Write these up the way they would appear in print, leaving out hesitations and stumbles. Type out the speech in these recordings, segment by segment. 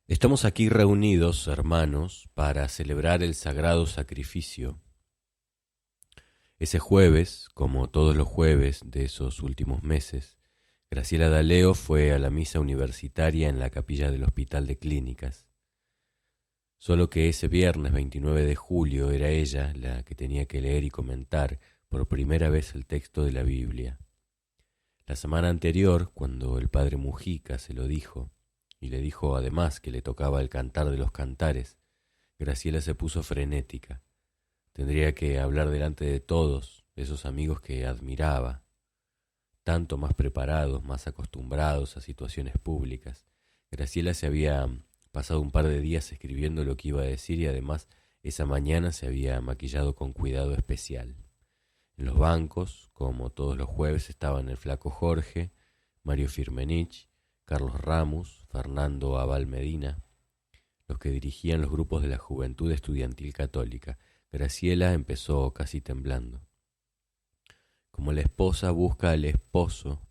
Estamos aquí reunidos, hermanos, para celebrar el sagrado sacrificio. Ese jueves, como todos los jueves de esos últimos meses, Graciela D'Aleo fue a la misa universitaria en la capilla del Hospital de Clínicas. Solo que ese viernes 29 de julio era ella la que tenía que leer y comentar por primera vez el texto de la Biblia. La semana anterior, cuando el padre Mujica se lo dijo, y le dijo además que le tocaba el cantar de los cantares, Graciela se puso frenética. Tendría que hablar delante de todos, esos amigos que admiraba, tanto más preparados, más acostumbrados a situaciones públicas. Graciela se había pasado un par de días escribiendo lo que iba a decir y además esa mañana se había maquillado con cuidado especial. En los bancos, como todos los jueves, estaban el flaco Jorge, Mario Firmenich, Carlos Ramos, Fernando Abal Medina, los que dirigían los grupos de la Juventud Estudiantil Católica. Graciela empezó casi temblando. Como la esposa busca al esposo,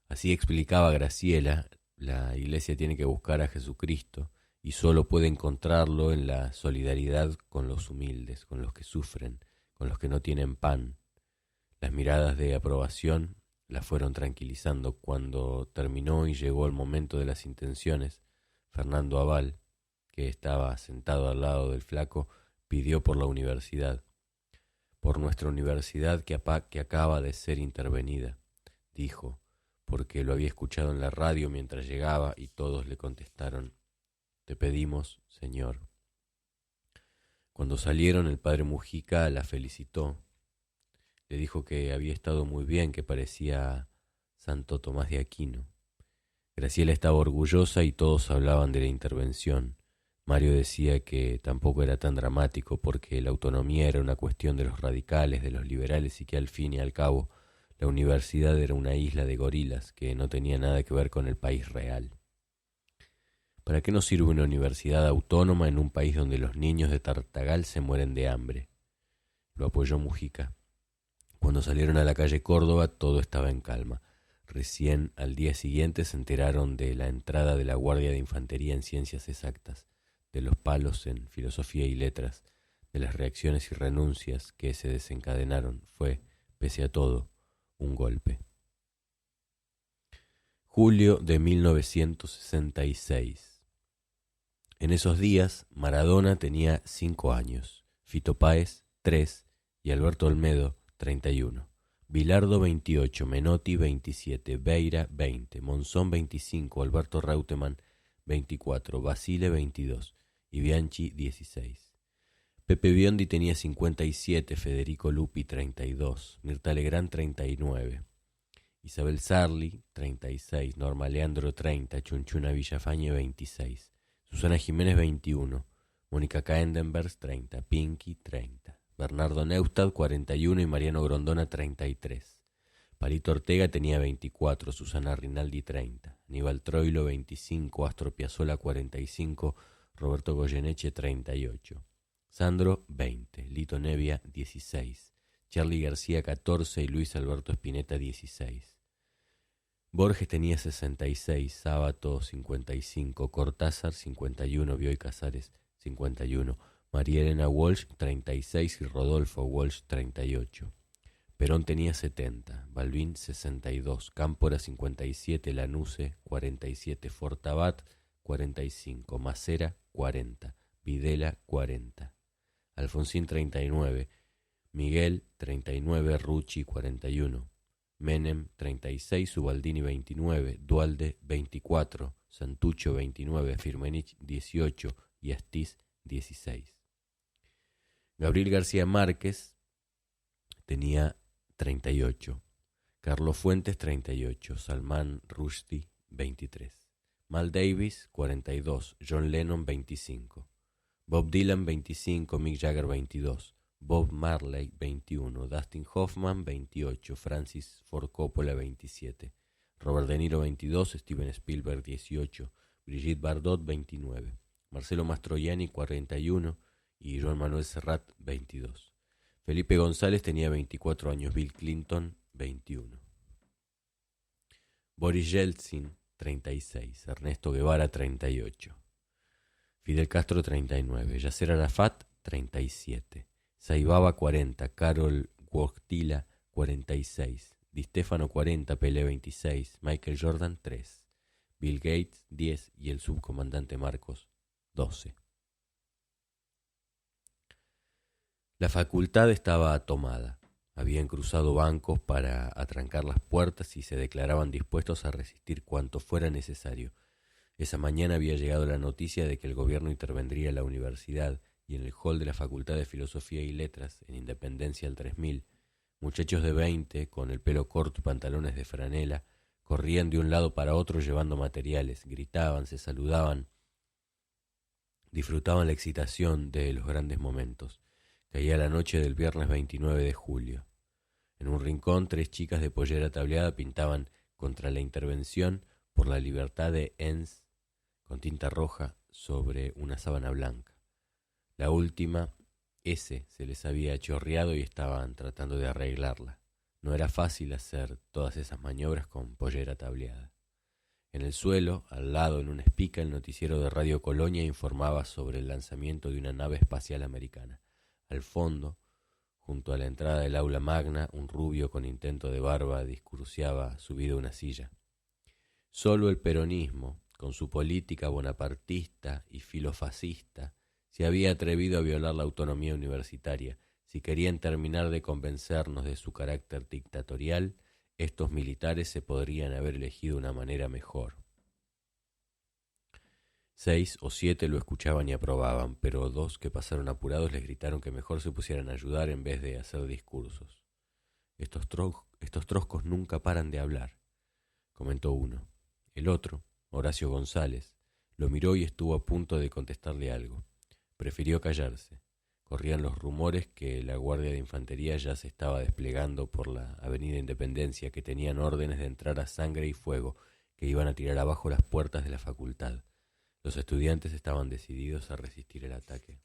así explicaba Graciela, la Iglesia tiene que buscar a Jesucristo y solo puede encontrarlo en la solidaridad con los humildes, con los que sufren, con los que no tienen pan. Las miradas de aprobación la fueron tranquilizando. Cuando terminó y llegó el momento de las intenciones, Fernando Abal, que estaba sentado al lado del flaco, pidió por la universidad, por nuestra universidad que acaba de ser intervenida, dijo, porque lo había escuchado en la radio mientras llegaba y todos le contestaron, te pedimos, Señor. Cuando salieron, el padre Mujica la felicitó, le dijo que había estado muy bien, que parecía Santo Tomás de Aquino. Graciela estaba orgullosa y todos hablaban de la intervención. Mario decía que tampoco era tan dramático porque la autonomía era una cuestión de los radicales, de los liberales y que al fin y al cabo la universidad era una isla de gorilas que no tenía nada que ver con el país real. ¿Para qué nos sirve una universidad autónoma en un país donde los niños de Tartagal se mueren de hambre? Lo apoyó Mujica. Cuando salieron a la calle Córdoba todo estaba en calma. Recién al día siguiente se enteraron de la entrada de la Guardia de Infantería en Ciencias Exactas, de los palos en Filosofía y Letras, de las reacciones y renuncias que se desencadenaron. Fue, pese a todo, un golpe. Julio de 1966. En esos días, Maradona tenía 5 años, Fito Páez 3 y Alberto Olmedo 31. Bilardo 28, Menotti 27, Beira 20, Monzón 25, Alberto Reutemann 24, Basile 22 y Bianchi 16. Pepe Biondi tenía 57, Federico Lupi 32, Mirta Legrand 39, Isabel Sarli 36, Norma Leandro 30, Chunchuna Villafañe 26, Susana Jiménez 21, Mónica Caendenberg 30, Pinky 30, Bernardo Neustadt 41 y Mariano Grondona 33. Palito Ortega tenía 24, Susana Rinaldi 30, Aníbal Troilo 25, Astor Piazzolla 45, Roberto Goyeneche 38, Sandro 20, Lito Nevia 16, Charly García 14 y Luis Alberto Spinetta 16. Borges tenía 66, Sábato 55, Cortázar 51, Bioy Casares 51, María Elena Walsh 36 y Rodolfo Walsh 38. Perón tenía 70, Balbín 62, Cámpora 57, Lanuse 47, Fortabat 45, Macera 40, Videla 40, Alfonsín 39, Miguel 39, Rucci 41, Menem 36, Ubaldini 29, Dualde 24, Santucho 29, Firmenich 18 y Astiz 16. Gabriel García Márquez tenía 38, Carlos Fuentes 38, Salman Rushdie 23, Mal Davis 42, John Lennon 25, Bob Dylan 25, Mick Jagger 22, Bob Marley 21, Dustin Hoffman 28, Francis Ford Coppola 27, Robert De Niro 22, Steven Spielberg 18, Brigitte Bardot 29, Marcelo Mastroianni 41 y Joan Manuel Serrat 22. Felipe González tenía 24 años, Bill Clinton 21. Boris Yeltsin 36, Ernesto Guevara 38. Fidel Castro 39, Yasser Arafat 37, Saibaba 40, Karol Wojtyla 46, Di Stefano 40, Pelé 26, Michael Jordan 3, Bill Gates 10 y el subcomandante Marcos 12. La facultad estaba tomada. Habían cruzado bancos para atrancar las puertas y se declaraban dispuestos a resistir cuanto fuera necesario. Esa mañana había llegado la noticia de que el gobierno intervendría en la universidad y en el hall de la Facultad de Filosofía y Letras, en Independencia al 3000, muchachos de 20, con el pelo corto y pantalones de franela, corrían de un lado para otro llevando materiales, gritaban, se saludaban, disfrutaban la excitación de los grandes momentos. Caía la noche del viernes 29 de julio. En un rincón, 3 chicas de pollera tableada pintaban contra la intervención por la libertad de Enns con tinta roja sobre una sábana blanca. La última, S, se les había chorreado y estaban tratando de arreglarla. No era fácil hacer todas esas maniobras con pollera tableada. En el suelo, al lado, en una espica, el noticiero de Radio Colonia informaba sobre el lanzamiento de una nave espacial americana. Al fondo, junto a la entrada del aula magna, un rubio con intento de barba discursiaba subido a una silla. Solo el peronismo, con su política bonapartista y filofascista, se había atrevido a violar la autonomía universitaria. Si querían terminar de convencernos de su carácter dictatorial, estos militares se podrían haber elegido una manera mejor. 6 o 7 lo escuchaban y aprobaban, pero 2 que pasaron apurados les gritaron que mejor se pusieran a ayudar en vez de hacer discursos. Estos troscos nunca paran de hablar, comentó uno. El otro, Horacio González, lo miró y estuvo a punto de contestarle algo. Prefirió callarse. Corrían los rumores que la Guardia de Infantería ya se estaba desplegando por la Avenida Independencia, que tenían órdenes de entrar a sangre y fuego, que iban a tirar abajo las puertas de la facultad. Los estudiantes estaban decididos a resistir el ataque.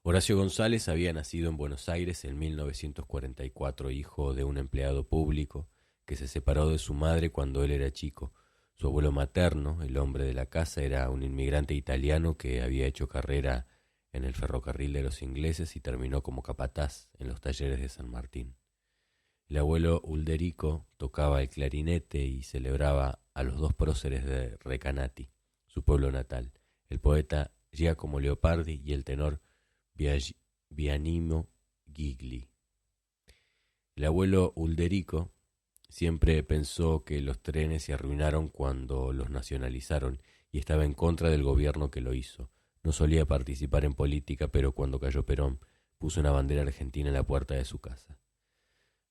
Horacio González había nacido en Buenos Aires en 1944, hijo de un empleado público que se separó de su madre cuando él era chico. Su abuelo materno, el hombre de la casa, era un inmigrante italiano que había hecho carrera en el ferrocarril de los ingleses y terminó como capataz en los talleres de San Martín. El abuelo Ulderico tocaba el clarinete y celebraba a los 2 próceres de Recanati, su pueblo natal, el poeta Giacomo Leopardi y el tenor Bianimo Gigli. El abuelo Ulderico siempre pensó que los trenes se arruinaron cuando los nacionalizaron y estaba en contra del gobierno que lo hizo. No solía participar en política, pero cuando cayó Perón puso una bandera argentina en la puerta de su casa.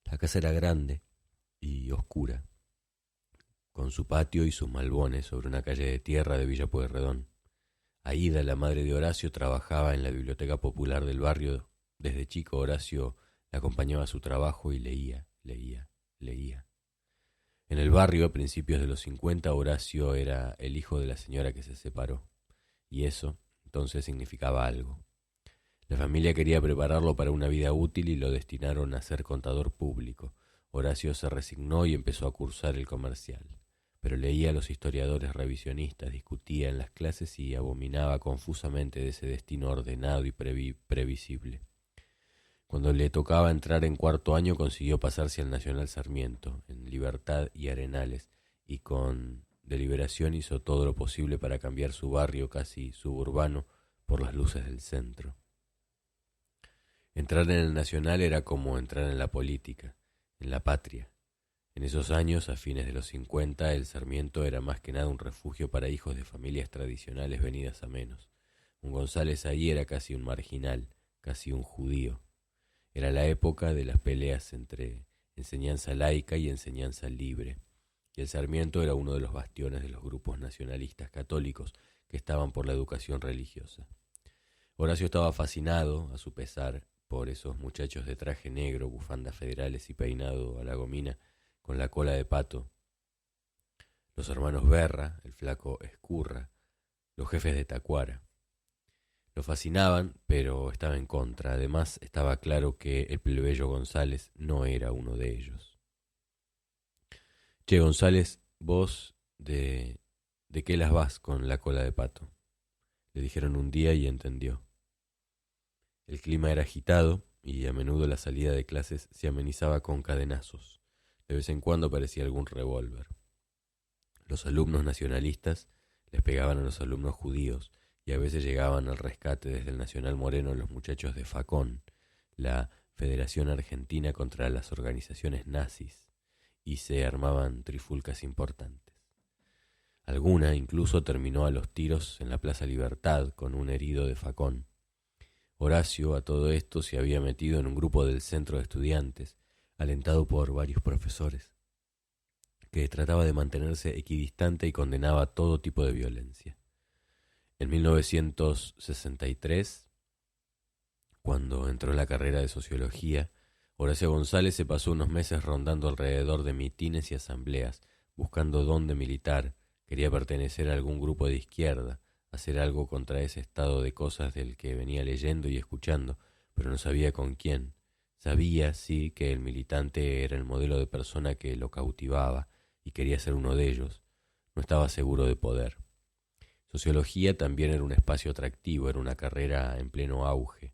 La casa era grande y oscura, con su patio y sus malbones sobre una calle de tierra de Villa Pueyrredón. Aída, la madre de Horacio, trabajaba en la biblioteca popular del barrio. Desde chico Horacio la acompañaba a su trabajo y leía. En el barrio, a principios de los 50, Horacio era el hijo de la señora que se separó, y eso entonces significaba algo. La familia quería prepararlo para una vida útil y lo destinaron a ser contador público. Horacio se resignó y empezó a cursar el comercial, pero leía a los historiadores revisionistas, discutía en las clases y abominaba confusamente de ese destino ordenado y previsible. Cuando le tocaba entrar en 4º año consiguió pasarse al Nacional Sarmiento, en Libertad y Arenales, y con deliberación hizo todo lo posible para cambiar su barrio casi suburbano por las luces del centro. Entrar en el Nacional era como entrar en la política, en la patria. En esos años, a fines de los 50, el Sarmiento era más que nada un refugio para hijos de familias tradicionales venidas a menos. Un González ahí era casi un marginal, casi un judío. Era la época de las peleas entre enseñanza laica y enseñanza libre, y el Sarmiento era uno de los bastiones de los grupos nacionalistas católicos que estaban por la educación religiosa. Horacio estaba fascinado, a su pesar, por esos muchachos de traje negro, bufandas federales y peinado a la gomina, con la cola de pato, los hermanos Berra, el flaco Escurra, los jefes de Tacuara. Lo fascinaban, pero estaba en contra. Además, estaba claro que el plebeyo González no era uno de ellos. Che, González, vos de ¿de qué las vas con la cola de pato?, le dijeron un día y entendió. El clima era agitado y a menudo la salida de clases se amenizaba con cadenazos. De vez en cuando aparecía algún revólver. Los alumnos nacionalistas les pegaban a los alumnos judíos y a veces llegaban al rescate desde el Nacional Moreno los muchachos de FACON, la Federación Argentina contra las Organizaciones Nazis, y se armaban trifulcas importantes. Alguna incluso terminó a los tiros en la Plaza Libertad con un herido de FACON. Horacio a todo esto se había metido en un grupo del centro de estudiantes, alentado por varios profesores, que trataba de mantenerse equidistante y condenaba todo tipo de violencia. En 1963, cuando entró en la carrera de sociología, Horacio González se pasó unos meses rondando alrededor de mitines y asambleas, buscando dónde militar. Quería pertenecer a algún grupo de izquierda, hacer algo contra ese estado de cosas del que venía leyendo y escuchando, pero no sabía con quién. Sabía, sí, que el militante era el modelo de persona que lo cautivaba y quería ser uno de ellos. No estaba seguro de poder. Sociología también era un espacio atractivo, era una carrera en pleno auge,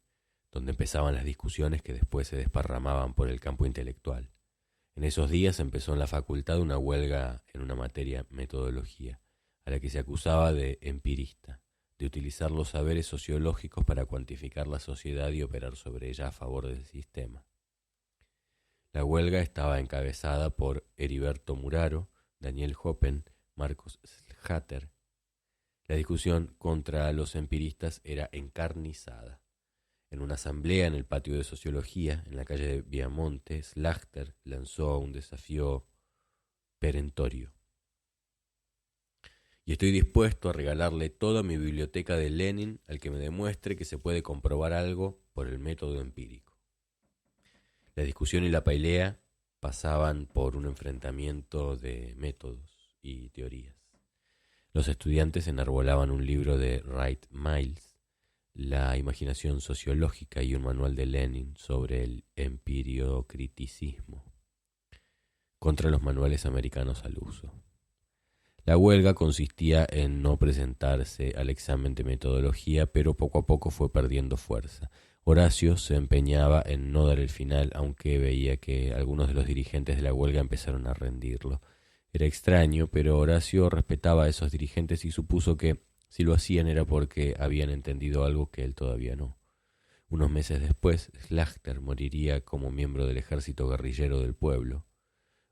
donde empezaban las discusiones que después se desparramaban por el campo intelectual. En esos días empezó en la facultad una huelga en una materia, metodología, a la que se acusaba de empirista, de utilizar los saberes sociológicos para cuantificar la sociedad y operar sobre ella a favor del sistema. La huelga estaba encabezada por Heriberto Muraro, Daniel Hoppen, Marcos Schlatter. La discusión contra los empiristas era encarnizada. En una asamblea en el patio de Sociología, en la calle de Viamonte, Schlatter lanzó un desafío perentorio. Y estoy dispuesto a regalarle toda mi biblioteca de Lenin al que me demuestre que se puede comprobar algo por el método empírico. La discusión y la pelea pasaban por un enfrentamiento de métodos y teorías. Los estudiantes enarbolaban un libro de Wright Miles, La imaginación sociológica, y un manual de Lenin sobre el empiriocriticismo, contra los manuales americanos al uso. La huelga consistía en no presentarse al examen de metodología, pero poco a poco fue perdiendo fuerza. Horacio se empeñaba en no dar el final, aunque veía que algunos de los dirigentes de la huelga empezaron a rendirlo. Era extraño, pero Horacio respetaba a esos dirigentes y supuso que si lo hacían era porque habían entendido algo que él todavía no. Unos meses después, Schlatter moriría como miembro del ejército guerrillero del pueblo,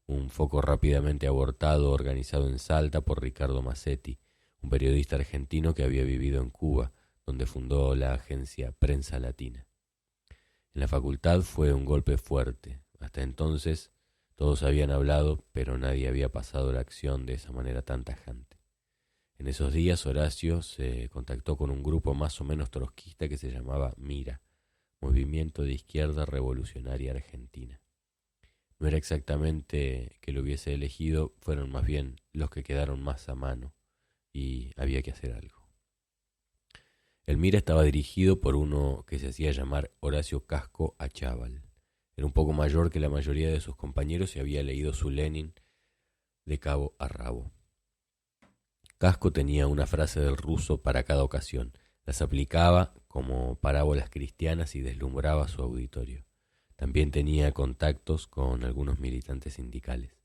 un foco rápidamente abortado organizado en Salta por Ricardo Massetti, un periodista argentino que había vivido en Cuba, donde fundó la agencia Prensa Latina. En la facultad fue un golpe fuerte. Hasta entonces todos habían hablado, pero nadie había pasado la acción de esa manera tan tajante. En esos días Horacio se contactó con un grupo más o menos trotskista que se llamaba MIRA, Movimiento de Izquierda Revolucionaria Argentina. No era exactamente que lo hubiese elegido, fueron más bien los que quedaron más a mano, y había que hacer algo. El MIRA estaba dirigido por uno que se hacía llamar Horacio Casco Achával. Era un poco mayor que la mayoría de sus compañeros y había leído su Lenin de cabo a rabo. Casco tenía una frase del ruso para cada ocasión, las aplicaba como parábolas cristianas y deslumbraba a su auditorio. También tenía contactos con algunos militantes sindicales,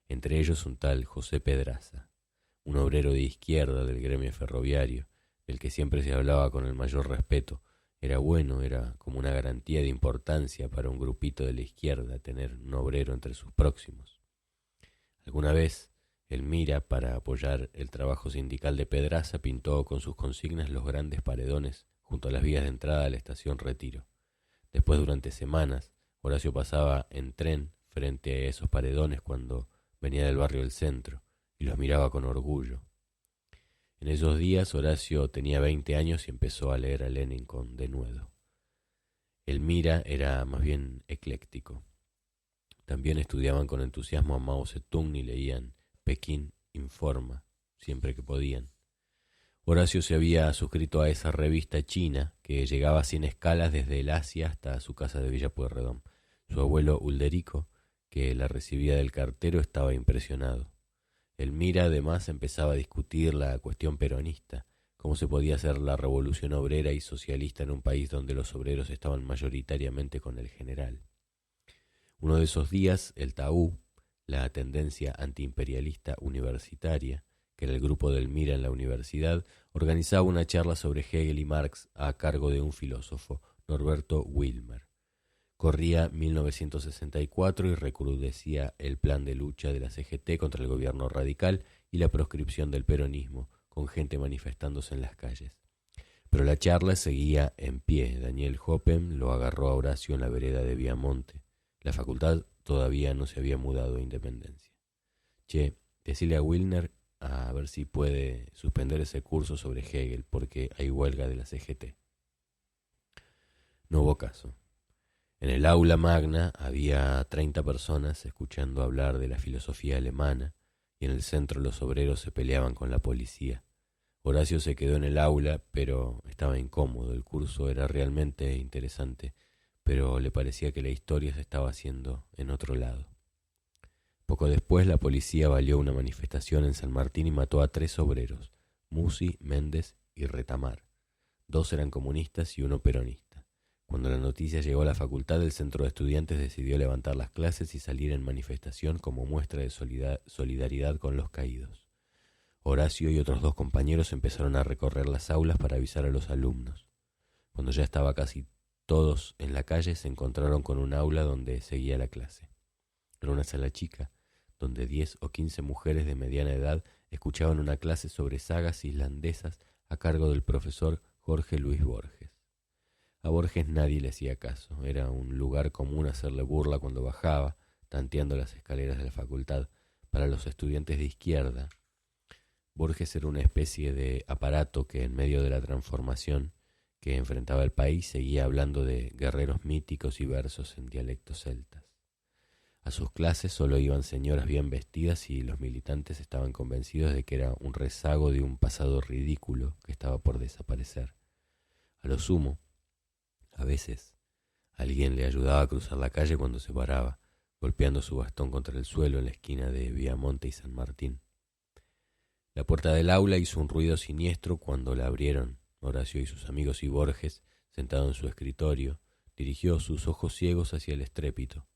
entre ellos un tal José Pedraza, un obrero de izquierda del gremio ferroviario, del que siempre se hablaba con el mayor respeto. Era bueno, era como una garantía de importancia para un grupito de la izquierda tener un obrero entre sus próximos. Alguna vez, el MIRA, para apoyar el trabajo sindical de Pedraza, pintó con sus consignas los grandes paredones junto a las vías de entrada a la estación Retiro. Después, durante semanas, Horacio pasaba en tren frente a esos paredones cuando venía del barrio del centro y los miraba con orgullo. En esos días Horacio tenía 20 años y empezó a leer a Lenin con denuedo. El MIRA era más bien ecléctico. También estudiaban con entusiasmo a Mao Zedong y leían Pekín Informa siempre que podían. Horacio se había suscrito a esa revista china que llegaba sin escalas desde el Asia hasta su casa de Villa Pueyrredón. Su abuelo Ulderico, que la recibía del cartero, estaba impresionado. El MIRA además empezaba a discutir la cuestión peronista, cómo se podía hacer la revolución obrera y socialista en un país donde los obreros estaban mayoritariamente con el general. Uno de esos días, el TAU, la tendencia antiimperialista universitaria, que era el grupo del MIRA en la universidad, organizaba una charla sobre Hegel y Marx a cargo de un filósofo, Norberto Wilmer. Corría 1964 y recrudecía el plan de lucha de la CGT contra el gobierno radical y la proscripción del peronismo, con gente manifestándose en las calles. Pero la charla seguía en pie. Daniel Hoppen lo agarró a Horacio en la vereda de Viamonte. La facultad todavía no se había mudado a Independencia. Che, decile a Wilner a ver si puede suspender ese curso sobre Hegel, porque hay huelga de la CGT. No hubo caso. En el aula magna había 30 personas escuchando hablar de la filosofía alemana, y en el centro los obreros se peleaban con la policía. Horacio se quedó en el aula, pero estaba incómodo. El curso era realmente interesante, pero le parecía que la historia se estaba haciendo en otro lado. Poco después la policía valió una manifestación en San Martín y mató a 3 obreros, Musi, Méndez y Retamar. 2 eran comunistas y 1 peronista. Cuando la noticia llegó a la facultad, el centro de estudiantes decidió levantar las clases y salir en manifestación como muestra de solidaridad con los caídos. Horacio y otros 2 compañeros empezaron a recorrer las aulas para avisar a los alumnos. Cuando ya estaba casi todos en la calle, se encontraron con un aula donde seguía la clase. Era una sala chica, donde 10 o 15 mujeres de mediana edad escuchaban una clase sobre sagas islandesas a cargo del profesor Jorge Luis Borges. A Borges nadie le hacía caso, era un lugar común hacerle burla cuando bajaba, tanteando las escaleras de la facultad. Para los estudiantes de izquierda, Borges era una especie de aparato que en medio de la transformación que enfrentaba el país seguía hablando de guerreros míticos y versos en dialectos celtas. A sus clases solo iban señoras bien vestidas y los militantes estaban convencidos de que era un rezago de un pasado ridículo que estaba por desaparecer. A lo sumo, a veces, alguien le ayudaba a cruzar la calle cuando se paraba, golpeando su bastón contra el suelo en la esquina de Viamonte y San Martín. La puerta del aula hizo un ruido siniestro cuando la abrieron. Horacio y sus amigos y Borges, sentado en su escritorio, dirigió sus ojos ciegos hacia el estrépito.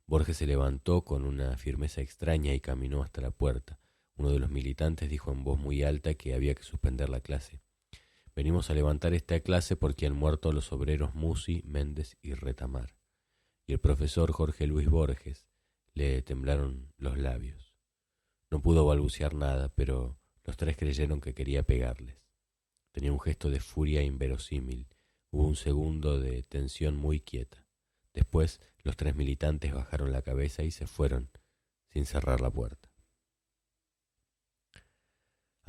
Borges se levantó con una firmeza extraña y caminó hasta la puerta. Uno de los militantes dijo en voz muy alta que había que suspender la clase. Venimos a levantar esta clase porque han muerto los obreros Musi, Méndez y Retamar. Y el profesor Jorge Luis Borges le temblaron los labios. No pudo balbucear nada, pero los 3 creyeron que quería pegarles. Tenía un gesto de furia inverosímil. Hubo un segundo de tensión muy quieta. Después los 3 militantes bajaron la cabeza y se fueron, sin cerrar la puerta.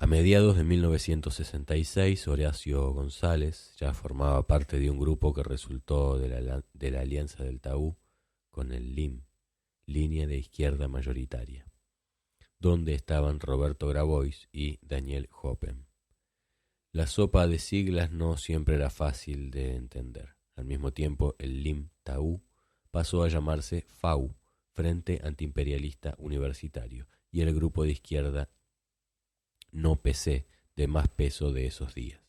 A mediados de 1966, Horacio González ya formaba parte de un grupo que resultó de la alianza del TAU con el LIM, Línea de Izquierda Mayoritaria, donde estaban Roberto Grabois y Daniel Hoppen. La sopa de siglas no siempre era fácil de entender. Al mismo tiempo, el LIM-TAU pasó a llamarse FAU, Frente Antiimperialista Universitario, y el grupo de izquierda no PC de más peso de esos días.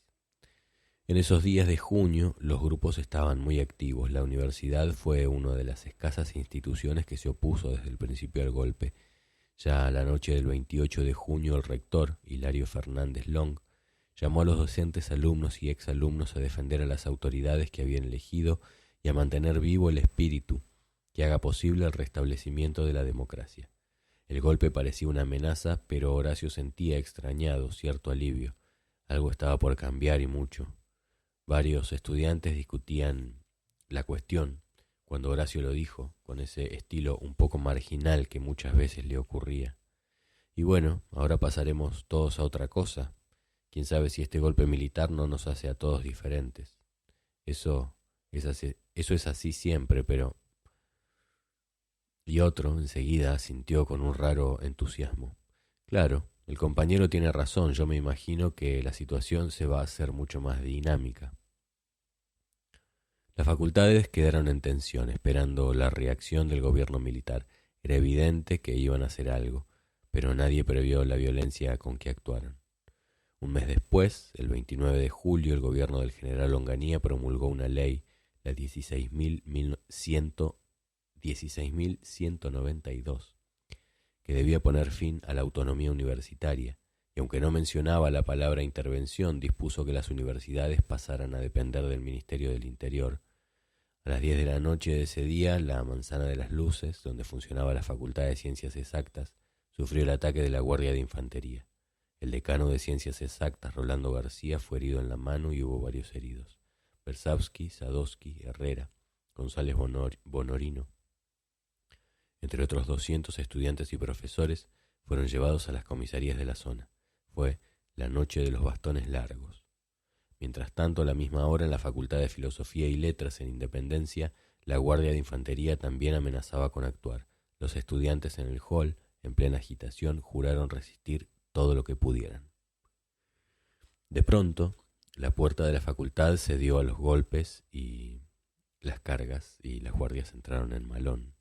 En esos días de junio los grupos estaban muy activos. La universidad fue una de las escasas instituciones que se opuso desde el principio al golpe. Ya a la noche del 28 de junio el rector, Hilario Fernández Long, llamó a los docentes, alumnos y exalumnos a defender a las autoridades que habían elegido y a mantener vivo el espíritu que haga posible el restablecimiento de la democracia. El golpe parecía una amenaza, pero Horacio sentía extrañado cierto alivio. Algo estaba por cambiar y mucho. Varios estudiantes discutían la cuestión cuando Horacio lo dijo, con ese estilo un poco marginal que muchas veces le ocurría. Y bueno, ahora pasaremos todos a otra cosa. Quién sabe si este golpe militar no nos hace a todos diferentes. Eso es así siempre, pero... Y otro enseguida asintió con un raro entusiasmo. Claro, el compañero tiene razón, yo me imagino que la situación se va a hacer mucho más dinámica. Las facultades quedaron en tensión, esperando la reacción del gobierno militar. Era evidente que iban a hacer algo. pero nadie previó la violencia con que actuaron. Un mes después, el 29 de julio, el gobierno del general Onganía promulgó una ley, la 16.192, que debía poner fin a la autonomía universitaria, y aunque no mencionaba la palabra intervención, dispuso que las universidades pasaran a depender del Ministerio del Interior. A las 10 de la noche de ese día, la Manzana de las Luces, donde funcionaba la Facultad de Ciencias Exactas, sufrió el ataque de la Guardia de Infantería. El decano de Ciencias Exactas, Rolando García, fue herido en la mano y hubo varios heridos. Bersavsky, Sadowski, Herrera, González Bonorino, entre otros 200 estudiantes y profesores, fueron llevados a las comisarías de la zona. Fue la noche de los bastones largos. Mientras tanto, a la misma hora, en la Facultad de Filosofía y Letras en Independencia, la Guardia de Infantería también amenazaba con actuar. Los estudiantes en el hall, en plena agitación, juraron resistir todo lo que pudieran. De pronto, la puerta de la facultad cedió a los golpes y las cargas, y las guardias entraron en malón.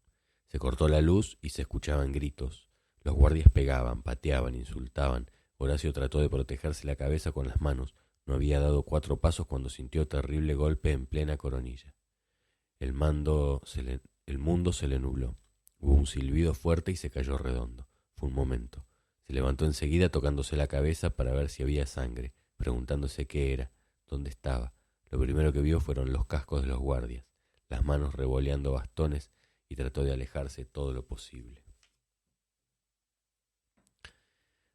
Se cortó la luz y se escuchaban gritos. Los guardias pegaban, pateaban, insultaban. Horacio trató de protegerse la cabeza con las manos. No había dado 4 pasos cuando sintió terrible golpe en plena coronilla. El mundo se le nubló. Hubo un silbido fuerte y se cayó redondo. Fue un momento. Se levantó enseguida tocándose la cabeza para ver si había sangre, preguntándose qué era, dónde estaba. Lo primero que vio fueron los cascos de los guardias, las manos revoleando bastones, y trató de alejarse todo lo posible.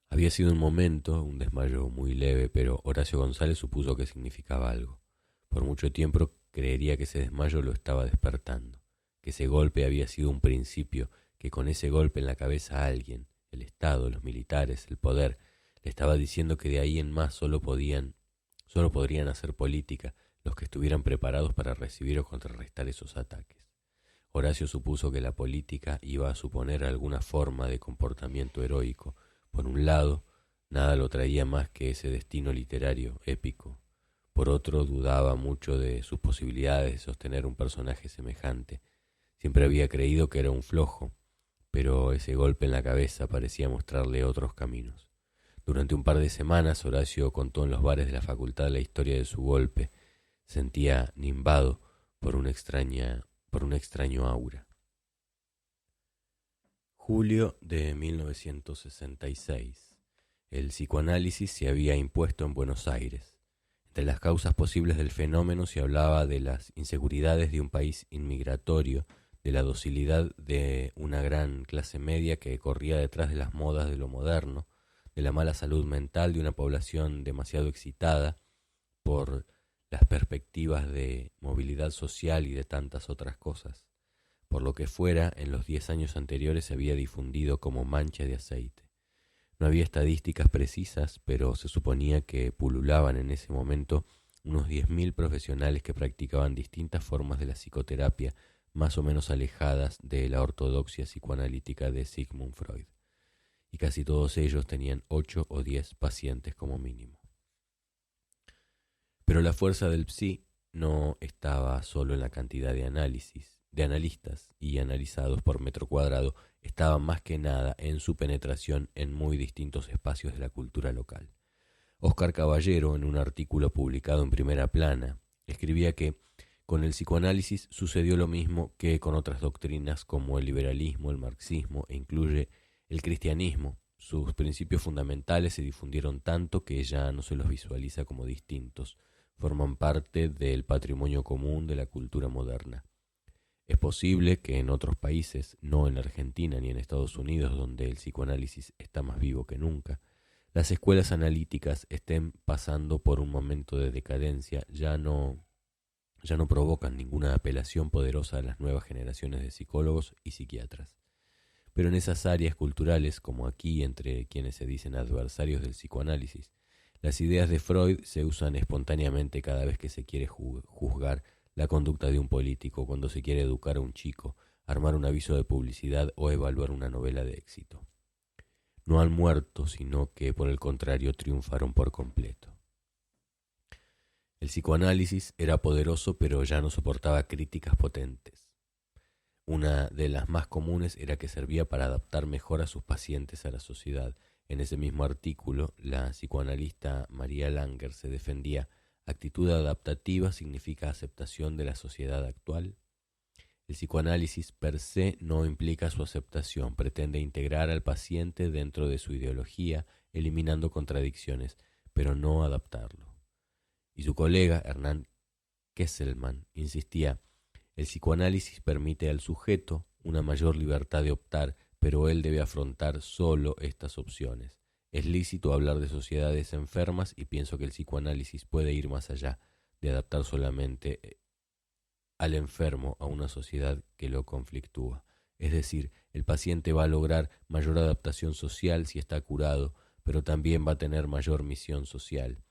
Había sido un momento, un desmayo muy leve, pero Horacio González supuso que significaba algo. Por mucho tiempo creería que ese desmayo lo estaba despertando, que ese golpe había sido un principio, que con ese golpe en la cabeza a alguien, el Estado, los militares, el poder, le estaba diciendo que de ahí en más solo podrían hacer política los que estuvieran preparados para recibir o contrarrestar esos ataques. Horacio supuso que la política iba a suponer alguna forma de comportamiento heroico. Por un lado, nada lo traía más que ese destino literario, épico. Por otro, dudaba mucho de sus posibilidades de sostener un personaje semejante. Siempre había creído que era un flojo, pero ese golpe en la cabeza parecía mostrarle otros caminos. Durante un par de semanas, Horacio contó en los bares de la facultad la historia de su golpe. Sentía nimbado por un extraño aura. Julio de 1966. El psicoanálisis se había impuesto en Buenos Aires. Entre las causas posibles del fenómeno se hablaba de las inseguridades de un país inmigratorio, de la docilidad de una gran clase media que corría detrás de las modas de lo moderno, de la mala salud mental de una población demasiado excitada por las perspectivas de movilidad social y de tantas otras cosas. Por lo que fuera, en los 10 años anteriores se había difundido como mancha de aceite. No había estadísticas precisas, pero se suponía que pululaban en ese momento unos 10.000 profesionales que practicaban distintas formas de la psicoterapia más o menos alejadas de la ortodoxia psicoanalítica de Sigmund Freud. Y casi todos ellos tenían 8 o 10 pacientes como mínimo. Pero la fuerza del psi no estaba solo en la cantidad de analistas y analizados por metro cuadrado, estaba más que nada en su penetración en muy distintos espacios de la cultura local. Óscar Caballero, en un artículo publicado en Primera Plana, escribía que con el psicoanálisis sucedió lo mismo que con otras doctrinas como el liberalismo, el marxismo e incluye el cristianismo. Sus principios fundamentales se difundieron tanto que ya no se los visualiza como distintos, forman parte del patrimonio común de la cultura moderna. Es posible que en otros países, no en Argentina ni en Estados Unidos, donde el psicoanálisis está más vivo que nunca, las escuelas analíticas estén pasando por un momento de decadencia, ya no provocan ninguna apelación poderosa a las nuevas generaciones de psicólogos y psiquiatras. Pero en esas áreas culturales, como aquí entre quienes se dicen adversarios del psicoanálisis, las ideas de Freud se usan espontáneamente cada vez que se quiere juzgar la conducta de un político, cuando se quiere educar a un chico, armar un aviso de publicidad o evaluar una novela de éxito. No han muerto, sino que por el contrario triunfaron por completo. El psicoanálisis era poderoso, pero ya no soportaba críticas potentes. Una de las más comunes era que servía para adaptar mejor a sus pacientes a la sociedad. En ese mismo artículo, la psicoanalista María Langer se defendía: actitud adaptativa significa aceptación de la sociedad actual. El psicoanálisis per se no implica su aceptación, pretende integrar al paciente dentro de su ideología, eliminando contradicciones, pero no adaptarlo. Y su colega, Hernán Kesselman, insistía: el psicoanálisis permite al sujeto una mayor libertad de optar, pero él debe afrontar solo estas opciones. Es lícito hablar de sociedades enfermas y pienso que el psicoanálisis puede ir más allá de adaptar solamente al enfermo a una sociedad que lo conflictúa. Es decir, el paciente va a lograr mayor adaptación social si está curado, pero también va a tener mayor misión social.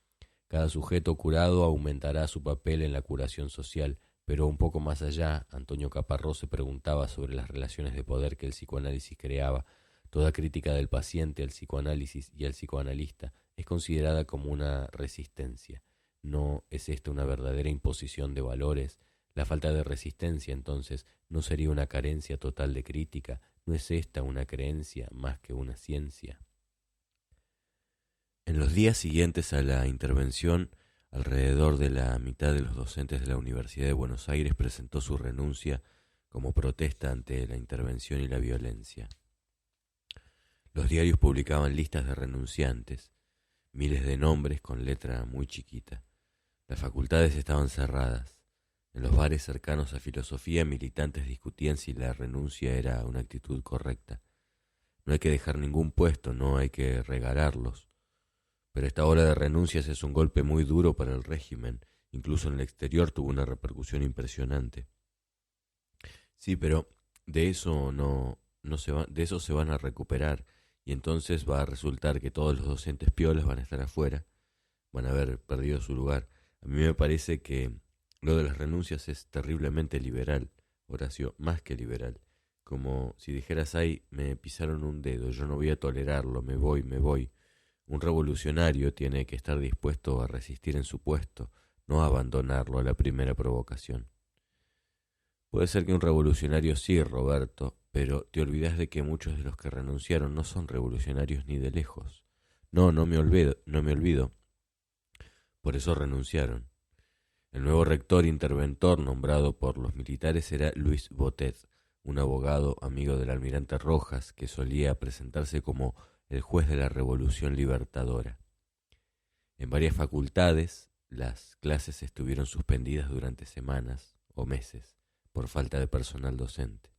Cada sujeto curado aumentará su papel en la curación social, pero un poco más allá, Antonio Caparrós se preguntaba sobre las relaciones de poder que el psicoanálisis creaba. Toda crítica del paciente al psicoanálisis y al psicoanalista es considerada como una resistencia. ¿No es esta una verdadera imposición de valores? La falta de resistencia, entonces, ¿no sería una carencia total de crítica? ¿No es esta una creencia más que una ciencia? En los días siguientes a la intervención, alrededor de la mitad de los docentes de la Universidad de Buenos Aires presentó su renuncia como protesta ante la intervención y la violencia. Los diarios publicaban listas de renunciantes, miles de nombres con letra muy chiquita. Las facultades estaban cerradas. En los bares cercanos a filosofía, militantes discutían si la renuncia era una actitud correcta. No hay que dejar ningún puesto, no hay que regalarlos. Pero esta ola de renuncias es un golpe muy duro para el régimen. Incluso en el exterior tuvo una repercusión impresionante. Sí, pero de eso de eso se van a recuperar, y entonces va a resultar que todos los docentes piolas van a estar afuera, van a haber perdido su lugar. A mí me parece que lo de las renuncias es terriblemente liberal, Horacio, más que liberal. Como si dijeras: ay, me pisaron un dedo, yo no voy a tolerarlo, me voy. Un revolucionario tiene que estar dispuesto a resistir en su puesto, no a abandonarlo a la primera provocación. Puede ser que un revolucionario sí, Roberto, pero te olvidas de que muchos de los que renunciaron no son revolucionarios ni de lejos. No me olvido. Por eso renunciaron. El nuevo rector interventor nombrado por los militares era Luis Botet, un abogado amigo del almirante Rojas que solía presentarse como el juez de la revolución libertadora. En varias facultades las clases estuvieron suspendidas durante semanas o meses por falta de personal docente.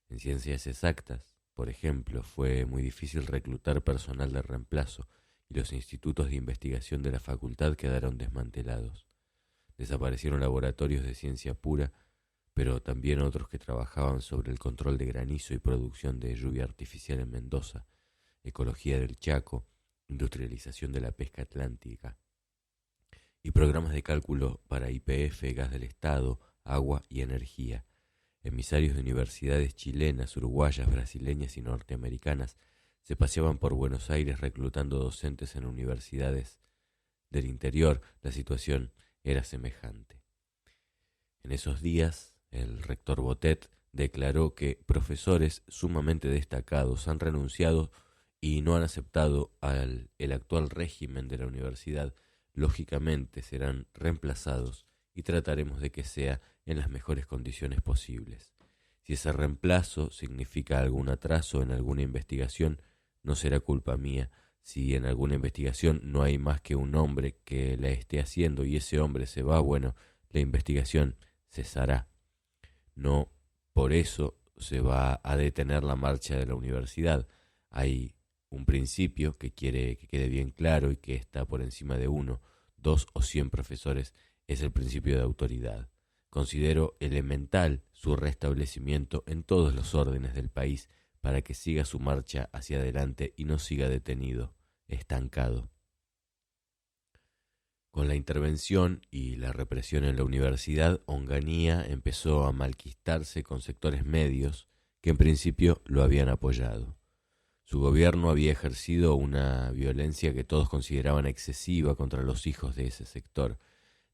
En ciencias exactas, por ejemplo, fue muy difícil reclutar personal de reemplazo y los institutos de investigación de la facultad quedaron desmantelados. Desaparecieron laboratorios de ciencia pura, pero también otros que trabajaban sobre el control de granizo y producción de lluvia artificial en Mendoza, ecología del Chaco, industrialización de la pesca atlántica, y programas de cálculo para YPF, gas del Estado, agua y energía. Emisarios de universidades chilenas, uruguayas, brasileñas y norteamericanas se paseaban por Buenos Aires reclutando docentes en universidades del interior. La situación era semejante. En esos días, el rector Botet declaró que profesores sumamente destacados han renunciado y no han aceptado el actual régimen de la universidad. Lógicamente serán reemplazados y trataremos de que sea en las mejores condiciones posibles. Si ese reemplazo significa algún atraso en alguna investigación, no será culpa mía. Si en alguna investigación no hay más que un hombre que la esté haciendo y ese hombre se va, bueno, la investigación cesará. No por eso se va a detener la marcha de la universidad. Hay un principio que quiere que quede bien claro y que está por encima de 1, 2 o 100 profesores, es el principio de autoridad. Considero elemental su restablecimiento en todos los órdenes del país para que siga su marcha hacia adelante y no siga detenido, estancado. Con la intervención y la represión en la universidad, Onganía empezó a malquistarse con sectores medios que en principio lo habían apoyado. Su gobierno había ejercido una violencia que todos consideraban excesiva contra los hijos de ese sector.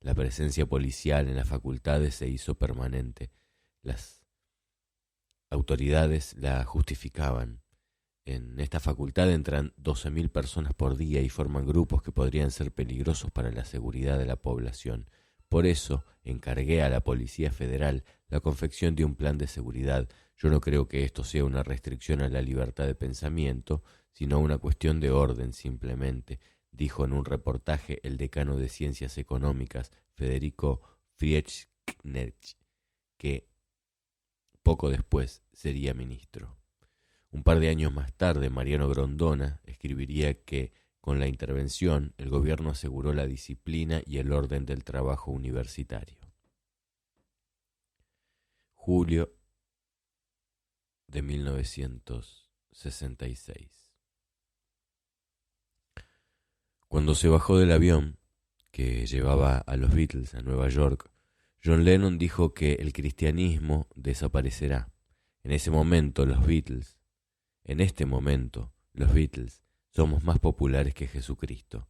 La presencia policial en las facultades se hizo permanente. Las autoridades la justificaban. En esta facultad entran 12.000 personas por día y forman grupos que podrían ser peligrosos para la seguridad de la población. Por eso encargué a la Policía Federal la confección de un plan de seguridad. Yo no creo que esto sea una restricción a la libertad de pensamiento, sino una cuestión de orden simplemente, dijo en un reportaje el decano de Ciencias Económicas, Federico Friedrich, que poco después sería ministro. Un par de años más tarde, Mariano Grondona escribiría que con la intervención el gobierno aseguró la disciplina y el orden del trabajo universitario. Julio de 1966. Cuando se bajó del avión que llevaba a los Beatles a Nueva York, John Lennon dijo que el cristianismo desaparecerá. En este momento los Beatles somos más populares que Jesucristo.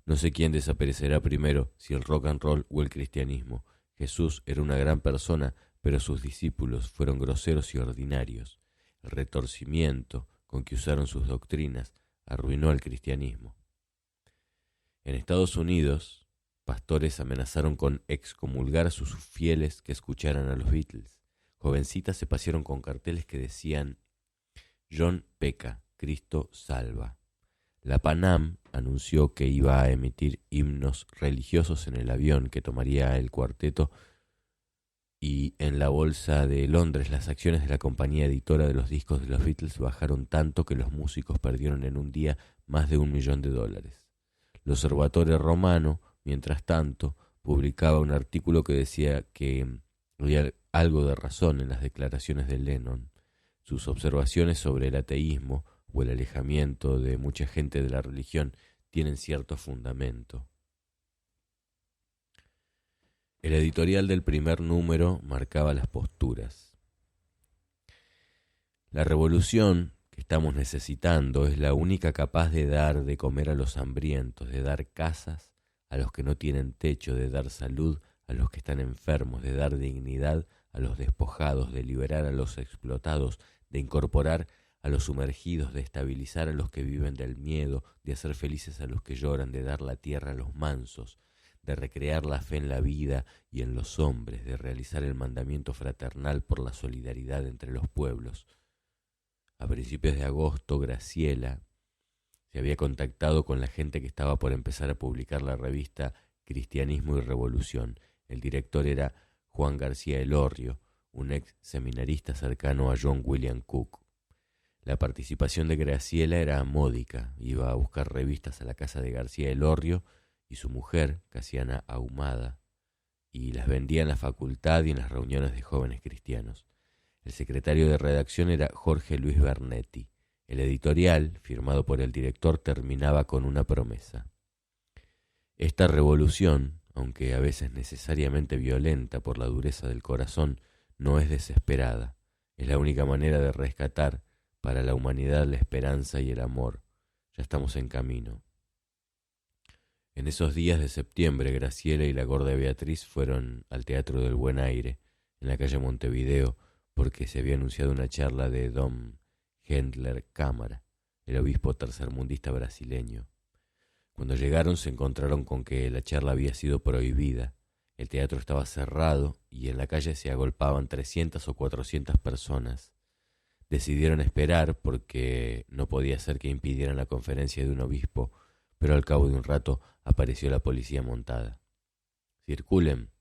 No sé quién desaparecerá primero, si el rock and roll o el cristianismo. Jesús era una gran persona, pero sus discípulos fueron groseros y ordinarios. El retorcimiento con que usaron sus doctrinas arruinó al cristianismo. En Estados Unidos, pastores amenazaron con excomulgar a sus fieles que escucharan a los Beatles. Jovencitas se pasearon con carteles que decían: John peca, Cristo salva. La Pan Am anunció que iba a emitir himnos religiosos en el avión que tomaría el cuarteto, y en la bolsa de Londres las acciones de la compañía editora de los discos de los Beatles bajaron tanto que los músicos perdieron en un día más de $1 millón. El Observatore Romano, mientras tanto, publicaba un artículo que decía que había algo de razón en las declaraciones de Lennon. Sus observaciones sobre el ateísmo o el alejamiento de mucha gente de la religión tienen cierto fundamento. El editorial del primer número marcaba las posturas. La revolución que estamos necesitando es la única capaz de dar de comer a los hambrientos, de dar casas a los que no tienen techo, de dar salud a los que están enfermos, de dar dignidad a los despojados, de liberar a los explotados, de incorporar a los sumergidos, de estabilizar a los que viven del miedo, de hacer felices a los que lloran, de dar la tierra a los mansos, de recrear la fe en la vida y en los hombres, de realizar el mandamiento fraternal por la solidaridad entre los pueblos. A principios de agosto, Graciela se había contactado con la gente que estaba por empezar a publicar la revista Cristianismo y Revolución. El director era Juan García Elorrio, un ex seminarista cercano a John William Cook. La participación de Graciela era módica. Iba a buscar revistas a la casa de García Elorrio y su mujer, Casiana Ahumada, y las vendía en la facultad y en las reuniones de jóvenes cristianos. El secretario de redacción era Jorge Luis Bernetti. El editorial, firmado por el director, terminaba con una promesa. Esta revolución, aunque a veces necesariamente violenta por la dureza del corazón, no es desesperada. Es la única manera de rescatar para la humanidad la esperanza y el amor. Ya estamos en camino. En esos días de septiembre, Graciela y la gorda Beatriz fueron al Teatro del Buen Aire, en la calle Montevideo, porque se había anunciado una charla de Dom Hendler Cámara, el obispo tercermundista brasileño. Cuando llegaron se encontraron con que la charla había sido prohibida. El teatro estaba cerrado y en la calle se agolpaban 300 o 400 personas. Decidieron esperar porque no podía ser que impidieran la conferencia de un obispo, pero al cabo de un rato apareció la policía montada. ¡Circulen!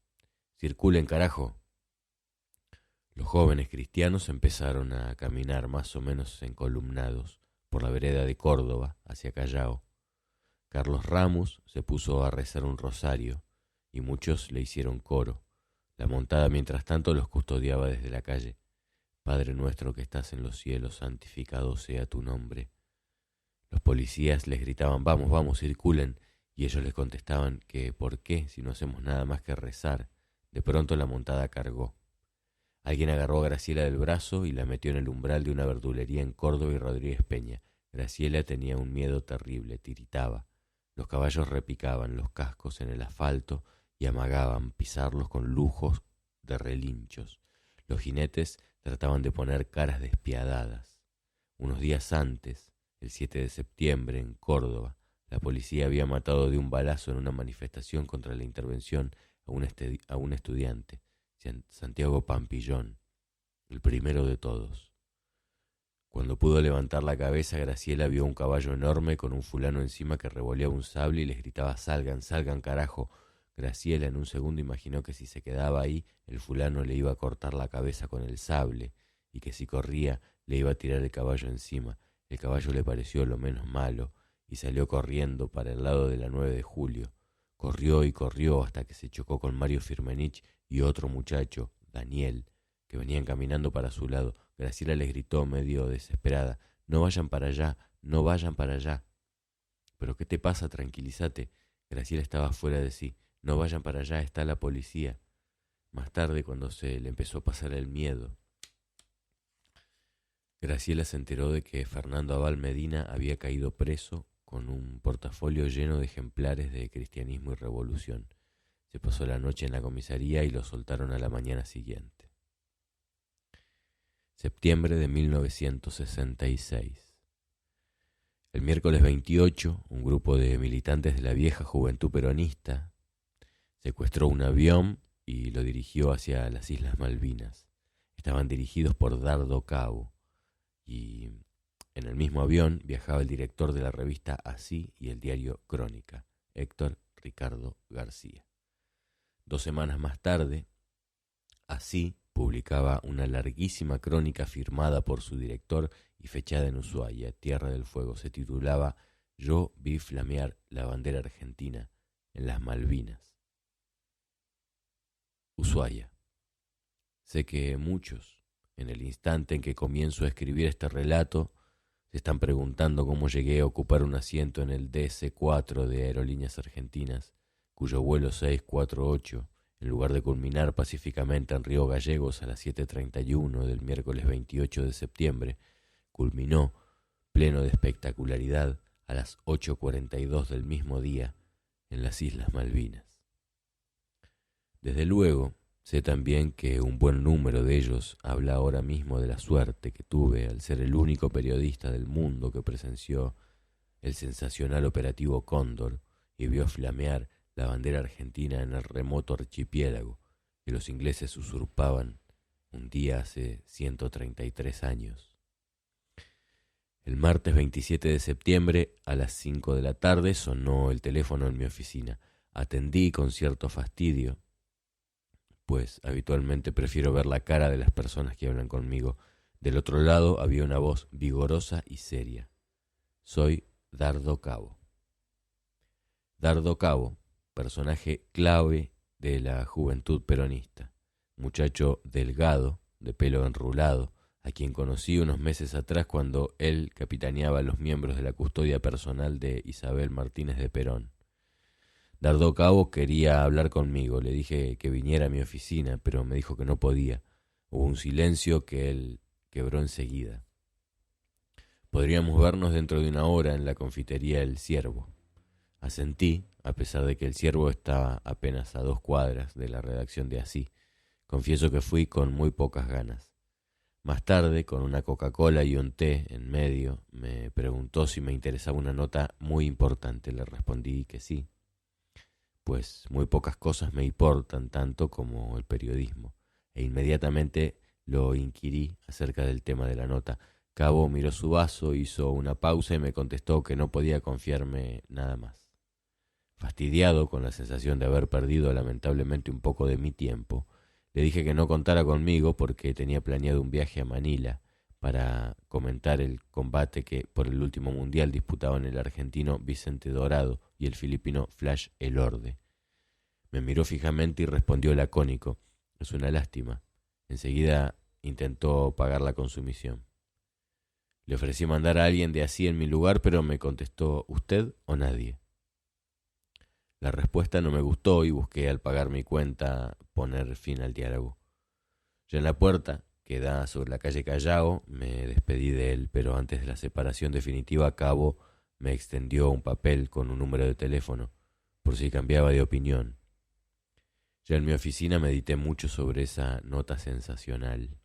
¡Circulen, carajo! Los jóvenes cristianos empezaron a caminar más o menos encolumnados por la vereda de Córdoba hacia Callao. Carlos Ramos se puso a rezar un rosario y muchos le hicieron coro. La montada mientras tanto los custodiaba desde la calle. Padre nuestro que estás en los cielos, santificado sea tu nombre. Los policías les gritaban: vamos, vamos, circulen, y ellos les contestaban que ¿por qué si no hacemos nada más que rezar? De pronto la montada cargó. Alguien agarró a Graciela del brazo y la metió en el umbral de una verdulería en Córdoba y Rodríguez Peña. Graciela tenía un miedo terrible, tiritaba. Los caballos repicaban los cascos en el asfalto y amagaban pisarlos con lujos de relinchos. Los jinetes Trataban de poner caras despiadadas. Unos días antes, el 7 de septiembre, en Córdoba, la policía había matado de un balazo en una manifestación contra la intervención a un estudiante, Santiago Pampillón, el primero de todos. Cuando pudo levantar la cabeza, Graciela vio un caballo enorme con un fulano encima que revoleaba un sable y les gritaba: «Salgan, salgan, carajo». Graciela en un segundo imaginó que si se quedaba ahí, el fulano le iba a cortar la cabeza con el sable y que si corría le iba a tirar el caballo encima. El caballo le pareció lo menos malo y salió corriendo para el lado de la 9 de julio. Corrió y corrió hasta que se chocó con Mario Firmenich y otro muchacho, Daniel, que venían caminando para su lado. Graciela les gritó medio desesperada: «No vayan para allá, no vayan para allá». «¿Pero qué te pasa? Tranquilízate». Graciela estaba fuera de sí. «No vayan para allá, está la policía». Más tarde, cuando se le empezó a pasar el miedo, Graciela se enteró de que Fernando Abal Medina había caído preso con un portafolio lleno de ejemplares de Cristianismo y Revolución. Se pasó la noche en la comisaría y lo soltaron a la mañana siguiente. Septiembre de 1966. El miércoles 28, un grupo de militantes de la vieja juventud peronista secuestró un avión y lo dirigió hacia las Islas Malvinas. Estaban dirigidos por Dardo Cabo y en el mismo avión viajaba el director de la revista Así y el diario Crónica, Héctor Ricardo García. 2 semanas más tarde, Así publicaba una larguísima crónica firmada por su director y fechada en Ushuaia, Tierra del Fuego. Se titulaba «Yo vi flamear la bandera argentina en las Malvinas». Ushuaia. Sé que muchos, en el instante en que comienzo a escribir este relato, se están preguntando cómo llegué a ocupar un asiento en el DC-4 de Aerolíneas Argentinas, cuyo vuelo 648, en lugar de culminar pacíficamente en Río Gallegos a las 7:31 del miércoles 28 de septiembre, culminó, pleno de espectacularidad, a las 8:42 del mismo día en las Islas Malvinas. Desde luego, sé también que un buen número de ellos habla ahora mismo de la suerte que tuve al ser el único periodista del mundo que presenció el sensacional operativo Cóndor y vio flamear la bandera argentina en el remoto archipiélago que los ingleses usurpaban un día hace 133 años. El martes 27 de septiembre a las 5 de la tarde sonó el teléfono en mi oficina. Atendí con cierto fastidio, pues habitualmente prefiero ver la cara de las personas que hablan conmigo. Del otro lado había una voz vigorosa y seria. Soy Dardo Cabo. Dardo Cabo, personaje clave de la juventud peronista, muchacho delgado, de pelo enrulado, a quien conocí unos meses atrás cuando él capitaneaba a los miembros de la custodia personal de Isabel Martínez de Perón. Dardo Cabo quería hablar conmigo. Le dije que viniera a mi oficina, pero me dijo que no podía. Hubo un silencio que él quebró enseguida. Podríamos vernos dentro de una hora en la confitería El Ciervo. Asentí, a pesar de que El Ciervo estaba apenas a 2 cuadras de la redacción de Así. Confieso que fui con muy pocas ganas. Más tarde, con una Coca-Cola y un té en medio, me preguntó si me interesaba una nota muy importante. Le respondí que sí, pues muy pocas cosas me importan tanto como el periodismo, e inmediatamente lo inquirí acerca del tema de la nota. Cabo miró su vaso, hizo una pausa y me contestó que no podía confiarme nada más. Fastidiado con la sensación de haber perdido lamentablemente un poco de mi tiempo, le dije que no contara conmigo porque tenía planeado un viaje a Manila para comentar el combate que por el último mundial disputaban el argentino Vicente Dorado y el filipino Flash Elorde. Me miró fijamente y respondió lacónico: «Es una lástima». Enseguida intentó pagar la consumición. Le ofrecí mandar a alguien de Así en mi lugar, pero me contestó: «¿Usted o nadie?». La respuesta no me gustó y busqué al pagar mi cuenta poner fin al diálogo. Ya en la puerta, que da sobre la calle Callao, me despedí de él, pero antes de la separación definitiva, Cabo me extendió un papel con un número de teléfono, por si cambiaba de opinión. Ya en mi oficina medité mucho sobre esa nota sensacional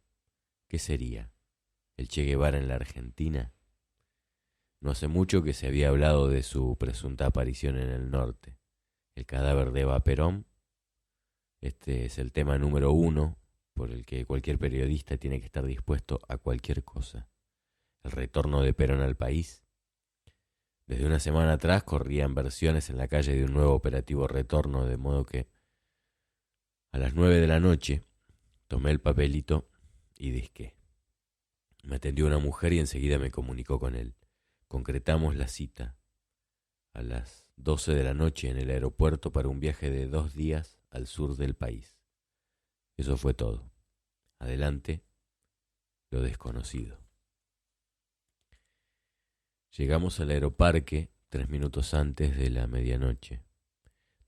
¿Qué sería? ¿El Che Guevara en la Argentina? No hace mucho que se había hablado de su presunta aparición en el norte. El cadáver de Eva Perón. Este es el tema número 1 por el que cualquier periodista tiene que estar dispuesto a cualquier cosa. El retorno de Perón al país. Desde una semana atrás corrían versiones en la calle de un nuevo operativo retorno, de modo que a las 9 de la noche tomé el papelito y disqué. Me atendió una mujer y enseguida me comunicó con él. Concretamos la cita a las 12 de la noche en el aeropuerto para un viaje de 2 días al sur del país. Eso fue todo. Adelante, lo desconocido. Llegamos al aeroparque 3 minutos antes de la medianoche.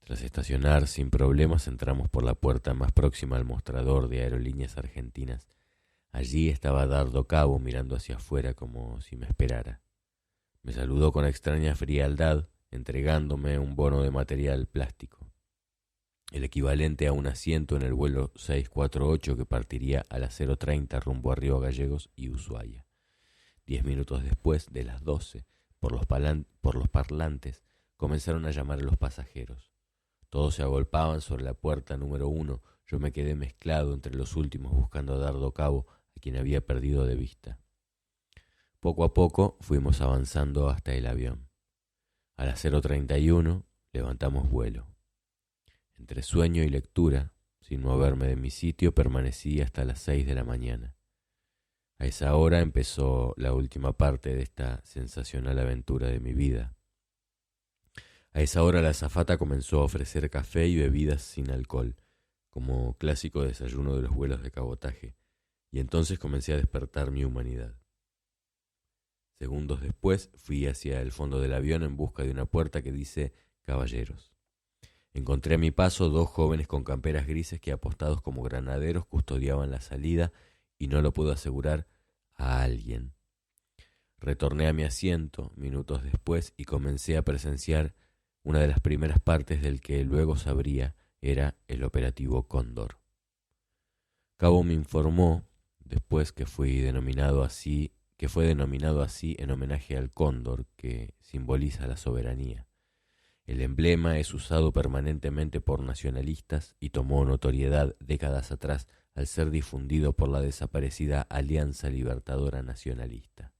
Tras estacionar sin problemas, entramos por la puerta más próxima al mostrador de Aerolíneas Argentinas. Allí estaba Dardo Cabo mirando hacia afuera como si me esperara. Me saludó con extraña frialdad, entregándome un bono de material plástico, el equivalente a un asiento en el vuelo 648 que partiría a las 0:30 rumbo a Río Gallegos y Ushuaia. 10 minutos después de las 12, por los parlantes, comenzaron a llamar a los pasajeros. Todos se agolpaban sobre la puerta número 1. Yo me quedé mezclado entre los últimos buscando a Dardo Cabo, a quien había perdido de vista. Poco a poco fuimos avanzando hasta el avión. A las 0:31 levantamos vuelo. Entre sueño y lectura, sin moverme de mi sitio, permanecí hasta las 6 de la mañana. A esa hora empezó la última parte de esta sensacional aventura de mi vida. A esa hora la azafata comenzó a ofrecer café y bebidas sin alcohol, como clásico desayuno de los vuelos de cabotaje, y entonces comencé a despertar mi humanidad. Segundos después fui hacia el fondo del avión en busca de una puerta que dice «Caballeros». Encontré a mi paso 2 jóvenes con camperas grises que, apostados como granaderos, custodiaban la salida, y no lo puedo asegurar, a alguien. Retorné a mi asiento minutos después y comencé a presenciar una de las primeras partes del que luego sabría era el operativo Cóndor. Cabo me informó después que fue denominado así en homenaje al cóndor, que simboliza la soberanía. El emblema es usado permanentemente por nacionalistas y tomó notoriedad décadas atrás al ser difundido por la desaparecida Alianza Libertadora Nacionalista.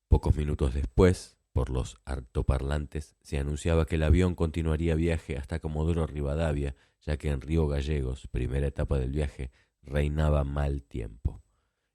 Pocos minutos después, por los altoparlantes, se anunciaba que el avión continuaría viaje hasta Comodoro Rivadavia, ya que en Río Gallegos, primera etapa del viaje, reinaba mal tiempo.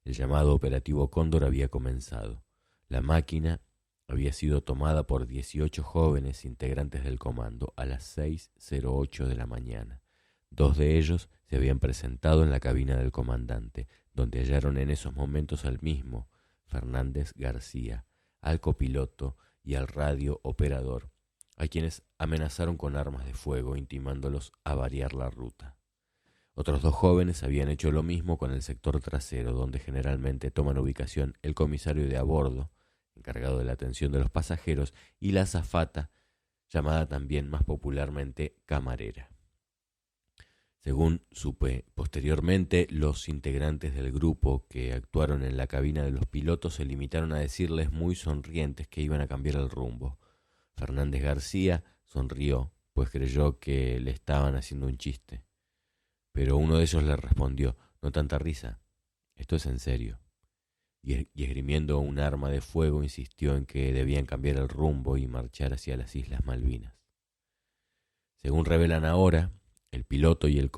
El llamado operativo Cóndor había comenzado. La máquina había sido tomada por 18 jóvenes integrantes del comando a las 6:08 de la mañana. 2 de ellos se habían presentado en la cabina del comandante, donde hallaron en esos momentos al mismo Fernández García, al copiloto y al radio operador, a quienes amenazaron con armas de fuego, intimándolos a variar la ruta. Otros 2 jóvenes habían hecho lo mismo con el sector trasero, donde generalmente toman ubicación el comisario de a bordo, encargado de la atención de los pasajeros, y la azafata, llamada también más popularmente camarera. Según supe posteriormente, los integrantes del grupo que actuaron en la cabina de los pilotos se limitaron a decirles muy sonrientes que iban a cambiar el rumbo. Fernández García sonrió, pues creyó que le estaban haciendo un chiste. Pero uno de ellos le respondió: «No tanta risa, esto es en serio». Y esgrimiendo un arma de fuego insistió en que debían cambiar el rumbo y marchar hacia las Islas Malvinas. Según revelan ahora, el piloto y el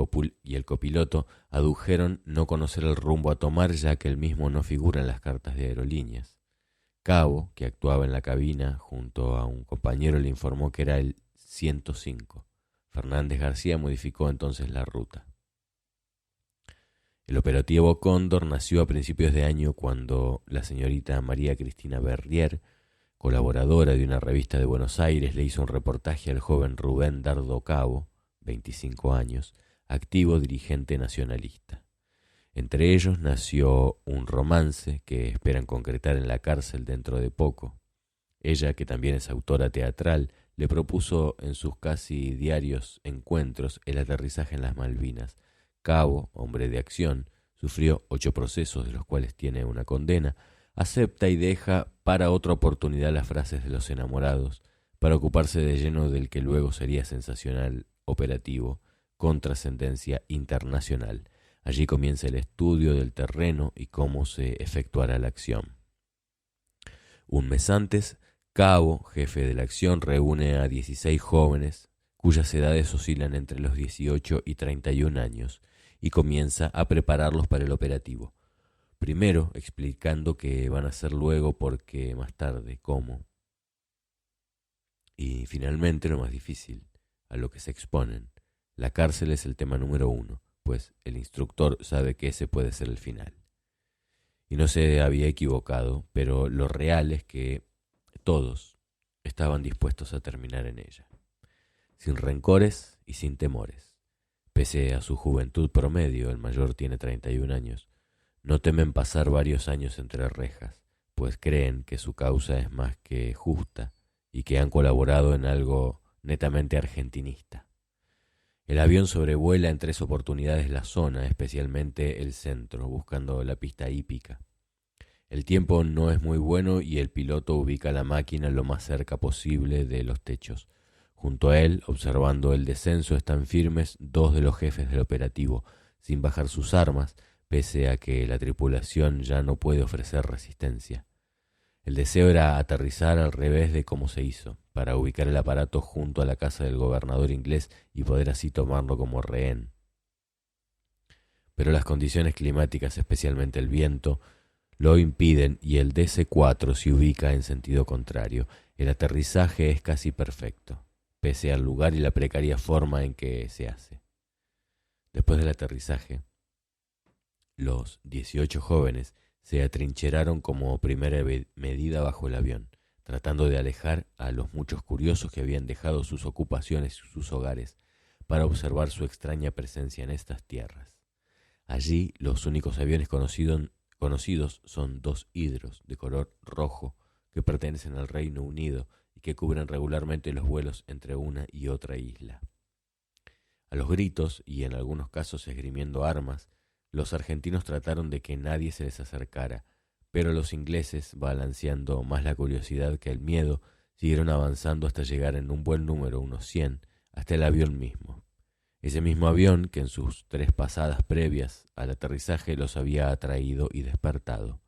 copiloto adujeron no conocer el rumbo a tomar, ya que el mismo no figura en las cartas de aerolíneas. Cabo, que actuaba en la cabina junto a un compañero, le informó que era el 105. Fernández García modificó entonces la ruta. El operativo Cóndor nació a principios de año cuando la señorita María Cristina Berrier, colaboradora de una revista de Buenos Aires, le hizo un reportaje al joven Rubén Dardo Cabo, 25 años, activo dirigente nacionalista. Entre ellos nació un romance que esperan concretar en la cárcel dentro de poco. Ella, que también es autora teatral, le propuso en sus casi diarios encuentros el aterrizaje en las Malvinas. Cabo, hombre de acción, sufrió 8 procesos, de los cuales tiene una condena, acepta y deja para otra oportunidad las frases de los enamorados, para ocuparse de lleno del que luego sería sensacional operativo, con trascendencia internacional. Allí comienza el estudio del terreno y cómo se efectuará la acción. Un mes antes, Cabo, jefe de la acción, reúne a 16 jóvenes, cuyas edades oscilan entre los 18 y 31 años, y comienza a prepararlos para el operativo. Primero explicando que van a hacer luego, porque más tarde, cómo. Y finalmente, lo más difícil, a lo que se exponen. La cárcel es el tema número 1, pues el instructor sabe que ese puede ser el final. Y no se había equivocado, pero lo real es que todos estaban dispuestos a terminar en ella, sin rencores y sin temores. Pese a su juventud promedio, el mayor tiene 31 años, no temen pasar varios años entre rejas, pues creen que su causa es más que justa y que han colaborado en algo netamente argentinista. El avión sobrevuela en 3 oportunidades la zona, especialmente el centro, buscando la pista hípica. El tiempo no es muy bueno y el piloto ubica la máquina lo más cerca posible de los techos. Junto a él, observando el descenso, están firmes 2 de los jefes del operativo, sin bajar sus armas, pese a que la tripulación ya no puede ofrecer resistencia. El deseo era aterrizar al revés de cómo se hizo, para ubicar el aparato junto a la casa del gobernador inglés y poder así tomarlo como rehén. Pero las condiciones climáticas, especialmente el viento, lo impiden y el DC-4 se ubica en sentido contrario. El aterrizaje es casi perfecto, pese al lugar y la precaria forma en que se hace. Después del aterrizaje, los 18 jóvenes se atrincheraron como primera medida bajo el avión, tratando de alejar a los muchos curiosos que habían dejado sus ocupaciones y sus hogares para observar su extraña presencia en estas tierras. Allí los únicos aviones conocidos son 2 hidros de color rojo que pertenecen al Reino Unido y que cubren regularmente los vuelos entre una y otra isla. A los gritos y en algunos casos esgrimiendo armas, los argentinos trataron de que nadie se les acercara, pero los ingleses, balanceando más la curiosidad que el miedo, siguieron avanzando hasta llegar en un buen número, unos 100, hasta el avión mismo. Ese mismo avión que en sus 3 pasadas previas al aterrizaje los había atraído y despertado.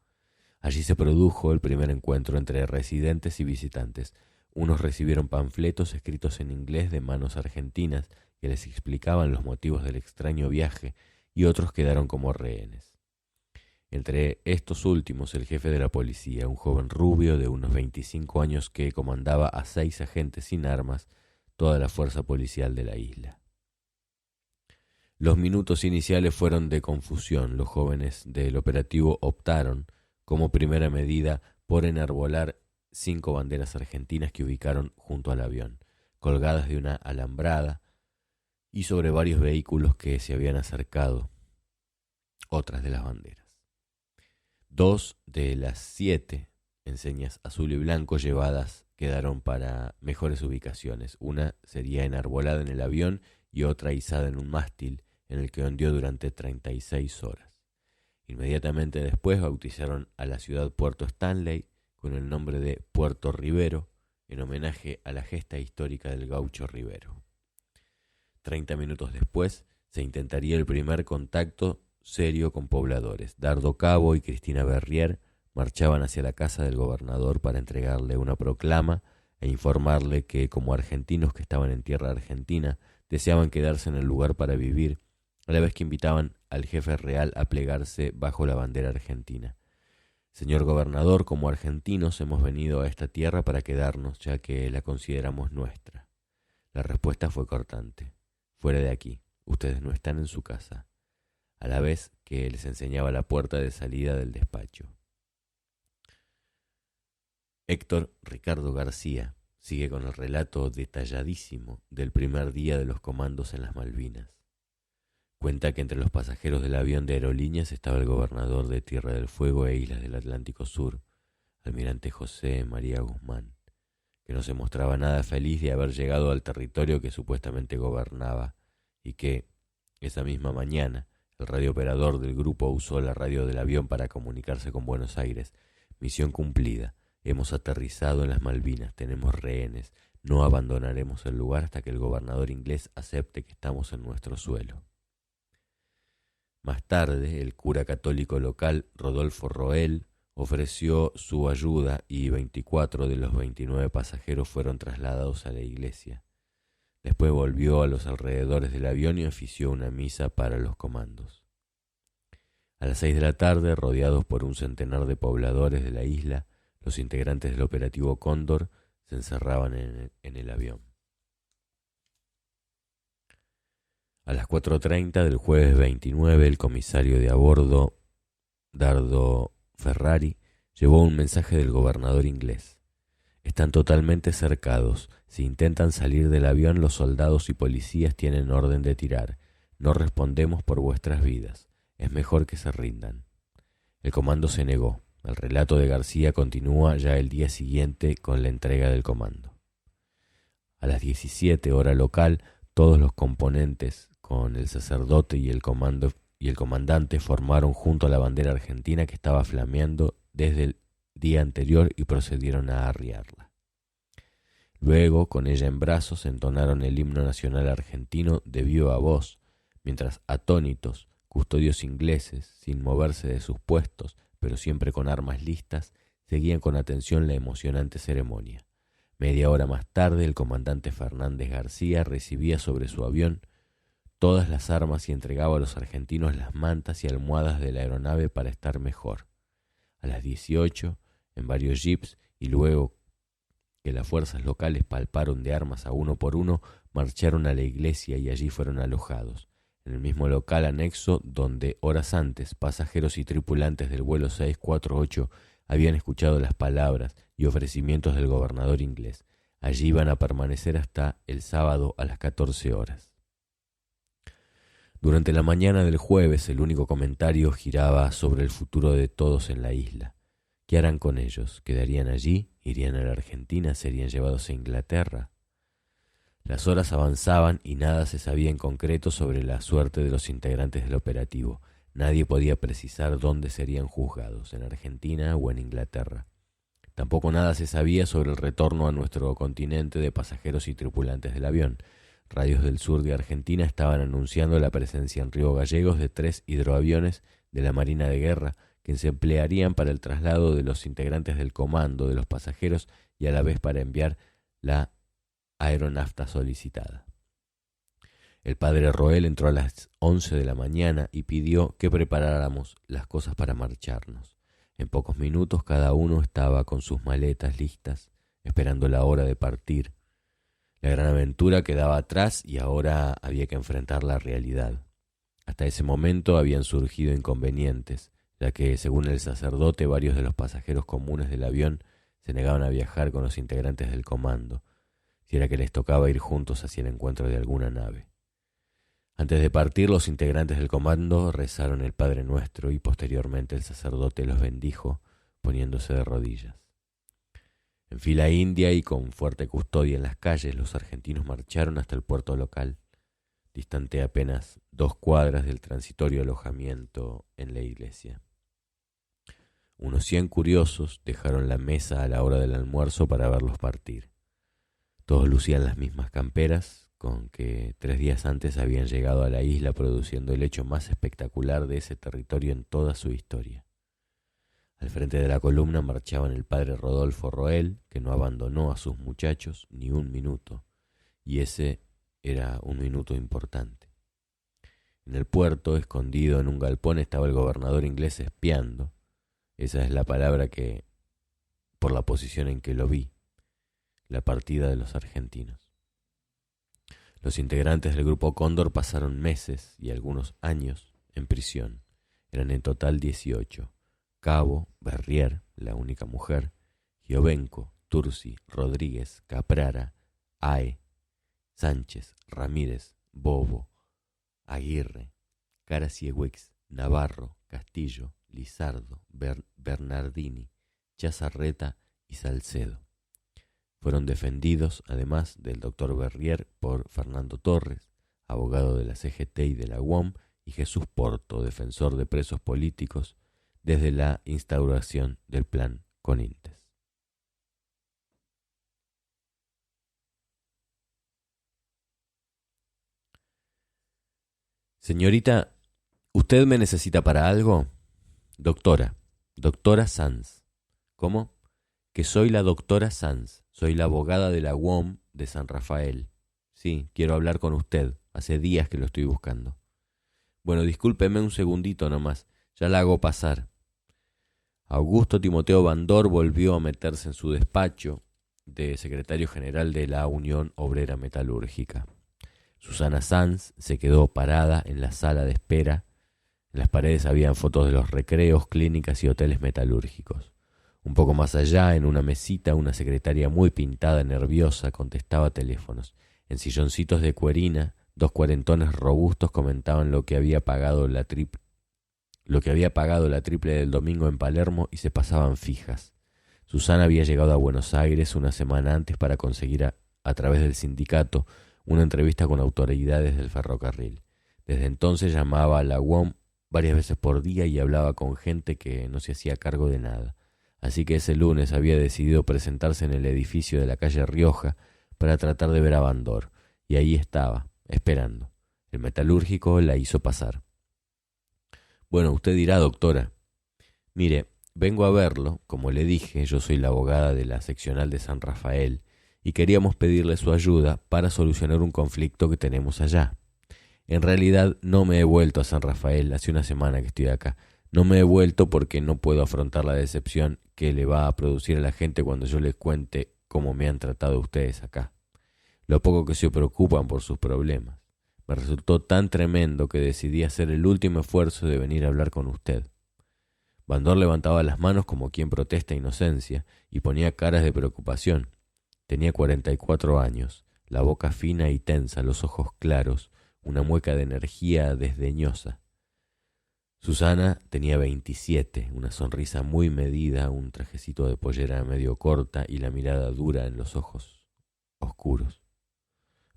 Allí se produjo el primer encuentro entre residentes y visitantes. Unos recibieron panfletos escritos en inglés de manos argentinas que les explicaban los motivos del extraño viaje, y otros quedaron como rehenes. Entre estos últimos, el jefe de la policía, un joven rubio de unos 25 años que comandaba a 6 agentes sin armas, toda la fuerza policial de la isla. Los minutos iniciales fueron de confusión. Los jóvenes del operativo optaron, como primera medida, por enarbolar 5 banderas argentinas que ubicaron junto al avión, colgadas de una alambrada, y sobre varios vehículos que se habían acercado otras de las banderas. 2 de las 7 enseñas azul y blanco llevadas quedaron para mejores ubicaciones. Una sería enarbolada en el avión y otra izada en un mástil en el que ondeó durante 36 horas. Inmediatamente después bautizaron a la ciudad Puerto Stanley con el nombre de Puerto Rivero, en homenaje a la gesta histórica del gaucho Rivero. 30 minutos después se intentaría el primer contacto serio con pobladores. Dardo Cabo y Cristina Berrier marchaban hacia la casa del gobernador para entregarle una proclama e informarle que, como argentinos que estaban en tierra argentina, deseaban quedarse en el lugar para vivir, a la vez que invitaban al jefe real a plegarse bajo la bandera argentina. Señor gobernador, como argentinos hemos venido a esta tierra para quedarnos, ya que la consideramos nuestra. La respuesta fue cortante. Fuera de aquí, ustedes no están en su casa, a la vez que les enseñaba la puerta de salida del despacho. Héctor Ricardo García sigue con el relato detalladísimo del primer día de los comandos en las Malvinas. Cuenta que entre los pasajeros del avión de aerolíneas estaba el gobernador de Tierra del Fuego e Islas del Atlántico Sur, almirante José María Guzmán, que no se mostraba nada feliz de haber llegado al territorio que supuestamente gobernaba y que, esa misma mañana, El radiooperador del grupo usó la radio del avión para comunicarse con Buenos Aires. Misión cumplida. Hemos aterrizado en las Malvinas, tenemos rehenes. No abandonaremos el lugar hasta que el gobernador inglés acepte que estamos en nuestro suelo. Más tarde, el cura católico local, Rodolfo Roel, ofreció su ayuda y 24 de los 29 pasajeros fueron trasladados a la iglesia. Después volvió a los alrededores del avión y ofició una misa para los comandos. A las 6 de la tarde, rodeados por un centenar de pobladores de la isla, los integrantes del operativo Cóndor se encerraban en el avión. A las 4:30 del jueves 29, el comisario de a bordo, Dardo Ferrari, llevó un mensaje del gobernador inglés. Están totalmente cercados. Si intentan salir del avión, los soldados y policías tienen orden de tirar. No respondemos por vuestras vidas. Es mejor que se rindan. El comando se negó. El relato de García continúa ya el día siguiente con la entrega del comando. A las 17 hora local, todos los componentes, con el sacerdote y el comandante, formaron junto a la bandera argentina que estaba flameando desde el día anterior y procedieron a arriarla. Luego, con ella en brazos, entonaron el himno nacional argentino de viva voz, mientras atónitos, custodios ingleses, sin moverse de sus puestos, pero siempre con armas listas, seguían con atención la emocionante ceremonia. Media hora más tarde, el comandante Fernández García recibía sobre su avión todas las armas y entregaba a los argentinos las mantas y almohadas de la aeronave para estar mejor. A las 18, en varios jeeps, y luego que las fuerzas locales palparon de armas a uno por uno, marcharon a la iglesia y allí fueron alojados, en el mismo local anexo donde horas antes pasajeros y tripulantes del vuelo 648 habían escuchado las palabras y ofrecimientos del gobernador inglés. Allí iban a permanecer hasta el sábado a las 14 horas. Durante la mañana del jueves, el único comentario giraba sobre el futuro de todos en la isla. ¿Qué harán con ellos? ¿Quedarían allí? ¿Irían a la Argentina? ¿Serían llevados a Inglaterra? Las horas avanzaban y nada se sabía en concreto sobre la suerte de los integrantes del operativo. Nadie podía precisar dónde serían juzgados, en Argentina o en Inglaterra. Tampoco nada se sabía sobre el retorno a nuestro continente de pasajeros y tripulantes del avión. Radios del sur de Argentina estaban anunciando la presencia en Río Gallegos de 3 hidroaviones de la Marina de Guerra que se emplearían para el traslado de los integrantes del comando, de los pasajeros y a la vez para enviar la aeronafta solicitada. El padre Roel entró a las 11 de la mañana y pidió que preparáramos las cosas para marcharnos. En pocos minutos cada uno estaba con sus maletas listas, esperando la hora de partir. La gran aventura quedaba atrás y ahora había que enfrentar la realidad. Hasta ese momento habían surgido inconvenientes, ya que, según el sacerdote, varios de los pasajeros comunes del avión se negaban a viajar con los integrantes del comando, si era que les tocaba ir juntos hacia el encuentro de alguna nave. Antes de partir, los integrantes del comando rezaron el Padre Nuestro y posteriormente el sacerdote los bendijo poniéndose de rodillas. En fila india y con fuerte custodia en las calles, los argentinos marcharon hasta el puerto local, distante apenas 2 cuadras del transitorio alojamiento en la iglesia. Unos 100 curiosos dejaron la mesa a la hora del almuerzo para verlos partir. Todos lucían las mismas camperas con que 3 días antes habían llegado a la isla, produciendo el hecho más espectacular de ese territorio en toda su historia. Al frente de la columna marchaban el padre Rodolfo Roel, que no abandonó a sus muchachos ni un minuto, y ese era un minuto importante. En el puerto, escondido en un galpón, estaba el gobernador inglés espiando. Esa es la palabra que, por la posición en que lo vi, la partida de los argentinos. Los integrantes del grupo Cóndor pasaron meses y algunos años en prisión. Eran en total 18. Cabo, Berrier, la única mujer, Giovenco, Tursi, Rodríguez, Caprara, Ae, Sánchez, Ramírez, Bobo, Aguirre, Carasiewicz, Navarro, Castillo, Lizardo, Bernardini, Chazarreta y Salcedo. Fueron defendidos, además del doctor Berrier, por Fernando Torres, abogado de la CGT y de la UOM, y Jesús Porto, defensor de presos políticos, desde la instauración del Plan Conintes. Señorita, ¿usted me necesita para algo? Doctora Sanz. ¿Cómo? Que soy la doctora Sanz, soy la abogada de la UOM de San Rafael. Sí, quiero hablar con usted, hace días que lo estoy buscando. Bueno, discúlpeme un segundito nomás, ya la hago pasar. Augusto Timoteo Bandor volvió a meterse en su despacho de secretario general de la Unión Obrera Metalúrgica. Susana Sanz se quedó parada en la sala de espera. En las paredes habían fotos de los recreos, clínicas y hoteles metalúrgicos. Un poco más allá, en una mesita, una secretaria muy pintada, nerviosa, contestaba teléfonos. En silloncitos de cuerina, dos cuarentones robustos comentaban lo que había pagado la triple del domingo en Palermo y se pasaban fijas. Susana había llegado a Buenos Aires una semana antes para conseguir a través del sindicato una entrevista con autoridades del ferrocarril. Desde entonces llamaba a la UOM varias veces por día y hablaba con gente que no se hacía cargo de nada. Así que ese lunes había decidido presentarse en el edificio de la calle Rioja para tratar de ver a Bandor. Y ahí estaba, esperando. El metalúrgico la hizo pasar. Bueno, usted dirá, doctora. Mire, vengo a verlo, como le dije, yo soy la abogada de la seccional de San Rafael, y queríamos pedirle su ayuda para solucionar un conflicto que tenemos allá. En realidad no me he vuelto a San Rafael, hace una semana que estoy acá. No me he vuelto porque no puedo afrontar la decepción que le va a producir a la gente cuando yo les cuente cómo me han tratado ustedes acá. Lo poco que se preocupan por sus problemas. Me resultó tan tremendo que decidí hacer el último esfuerzo de venir a hablar con usted. Bandor levantaba las manos como quien protesta inocencia y ponía caras de preocupación. Tenía 44 años, la boca fina y tensa, los ojos claros, una mueca de energía desdeñosa. Susana tenía 27, una sonrisa muy medida, un trajecito de pollera medio corta y la mirada dura en los ojos oscuros.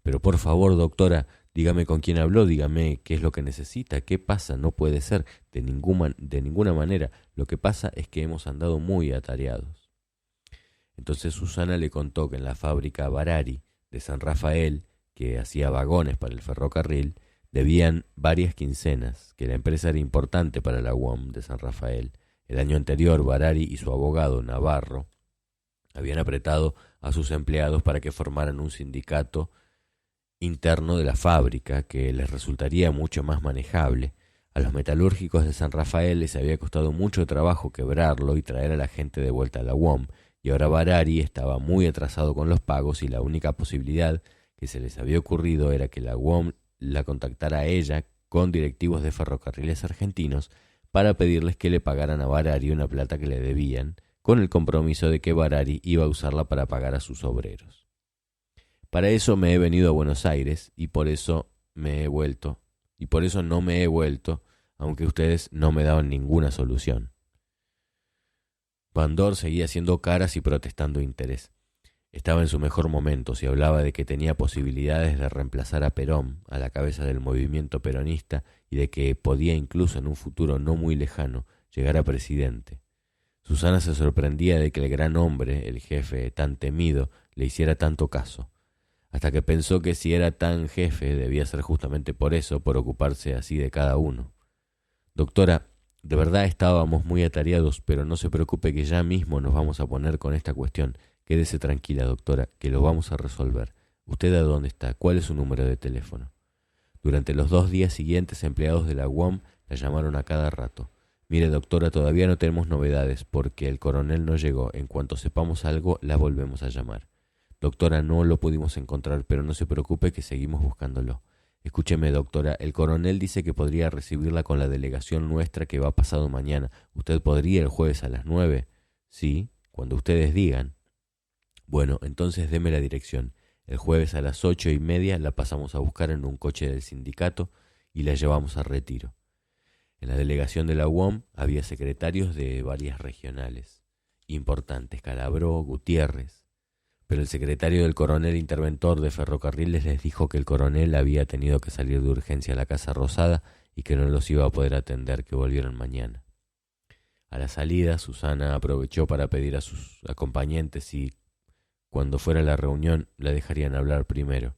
Pero por favor, doctora, dígame con quién habló, dígame qué es lo que necesita, qué pasa, no puede ser, de ninguna manera. Lo que pasa es que hemos andado muy atareados. Entonces Susana le contó que en la fábrica Barari de San Rafael, que hacía vagones para el ferrocarril, debían varias quincenas, que la empresa era importante para la UOM de San Rafael. El año anterior, Barari y su abogado, Navarro, habían apretado a sus empleados para que formaran un sindicato interno de la fábrica que les resultaría mucho más manejable. A los metalúrgicos de San Rafael les había costado mucho trabajo quebrarlo y traer a la gente de vuelta a la UOM, y ahora Barari estaba muy atrasado con los pagos y la única posibilidad que se les había ocurrido era que la UOM la contactara a ella con directivos de ferrocarriles argentinos para pedirles que le pagaran a Barari una plata que le debían, con el compromiso de que Barari iba a usarla para pagar a sus obreros. Para eso me he venido a Buenos Aires y por eso no me he vuelto, aunque ustedes no me daban ninguna solución. Bandor seguía haciendo caras y protestando interés. Estaba en su mejor momento, se hablaba de que tenía posibilidades de reemplazar a Perón a la cabeza del movimiento peronista y de que podía incluso en un futuro no muy lejano llegar a presidente. Susana se sorprendía de que el gran hombre, el jefe tan temido, le hiciera tanto caso, hasta que pensó que si era tan jefe debía ser justamente por eso, por ocuparse así de cada uno. Doctora, de verdad estábamos muy atareados, pero no se preocupe que ya mismo nos vamos a poner con esta cuestión. Quédese tranquila, doctora, que lo vamos a resolver. ¿Usted a dónde está? ¿Cuál es su número de teléfono? Durante los 2 días siguientes, empleados de la UOM la llamaron a cada rato. Mire, doctora, todavía no tenemos novedades porque el coronel no llegó. En cuanto sepamos algo, la volvemos a llamar. Doctora, no lo pudimos encontrar, pero no se preocupe que seguimos buscándolo. Escúcheme, doctora, el coronel dice que podría recibirla con la delegación nuestra que va pasado mañana. ¿Usted podría el jueves a las 9? Sí, cuando ustedes digan. Bueno, entonces deme la dirección. El jueves a las 8:30 la pasamos a buscar en un coche del sindicato y la llevamos a Retiro. En la delegación de la UOM había secretarios de varias regionales importantes, Calabró, Gutiérrez. Pero el secretario del coronel interventor de ferrocarriles les dijo que el coronel había tenido que salir de urgencia a la Casa Rosada y que no los iba a poder atender, que volvieran mañana. A la salida, Susana aprovechó para pedir a sus acompañantes si, cuando fuera a la reunión, la dejarían hablar primero.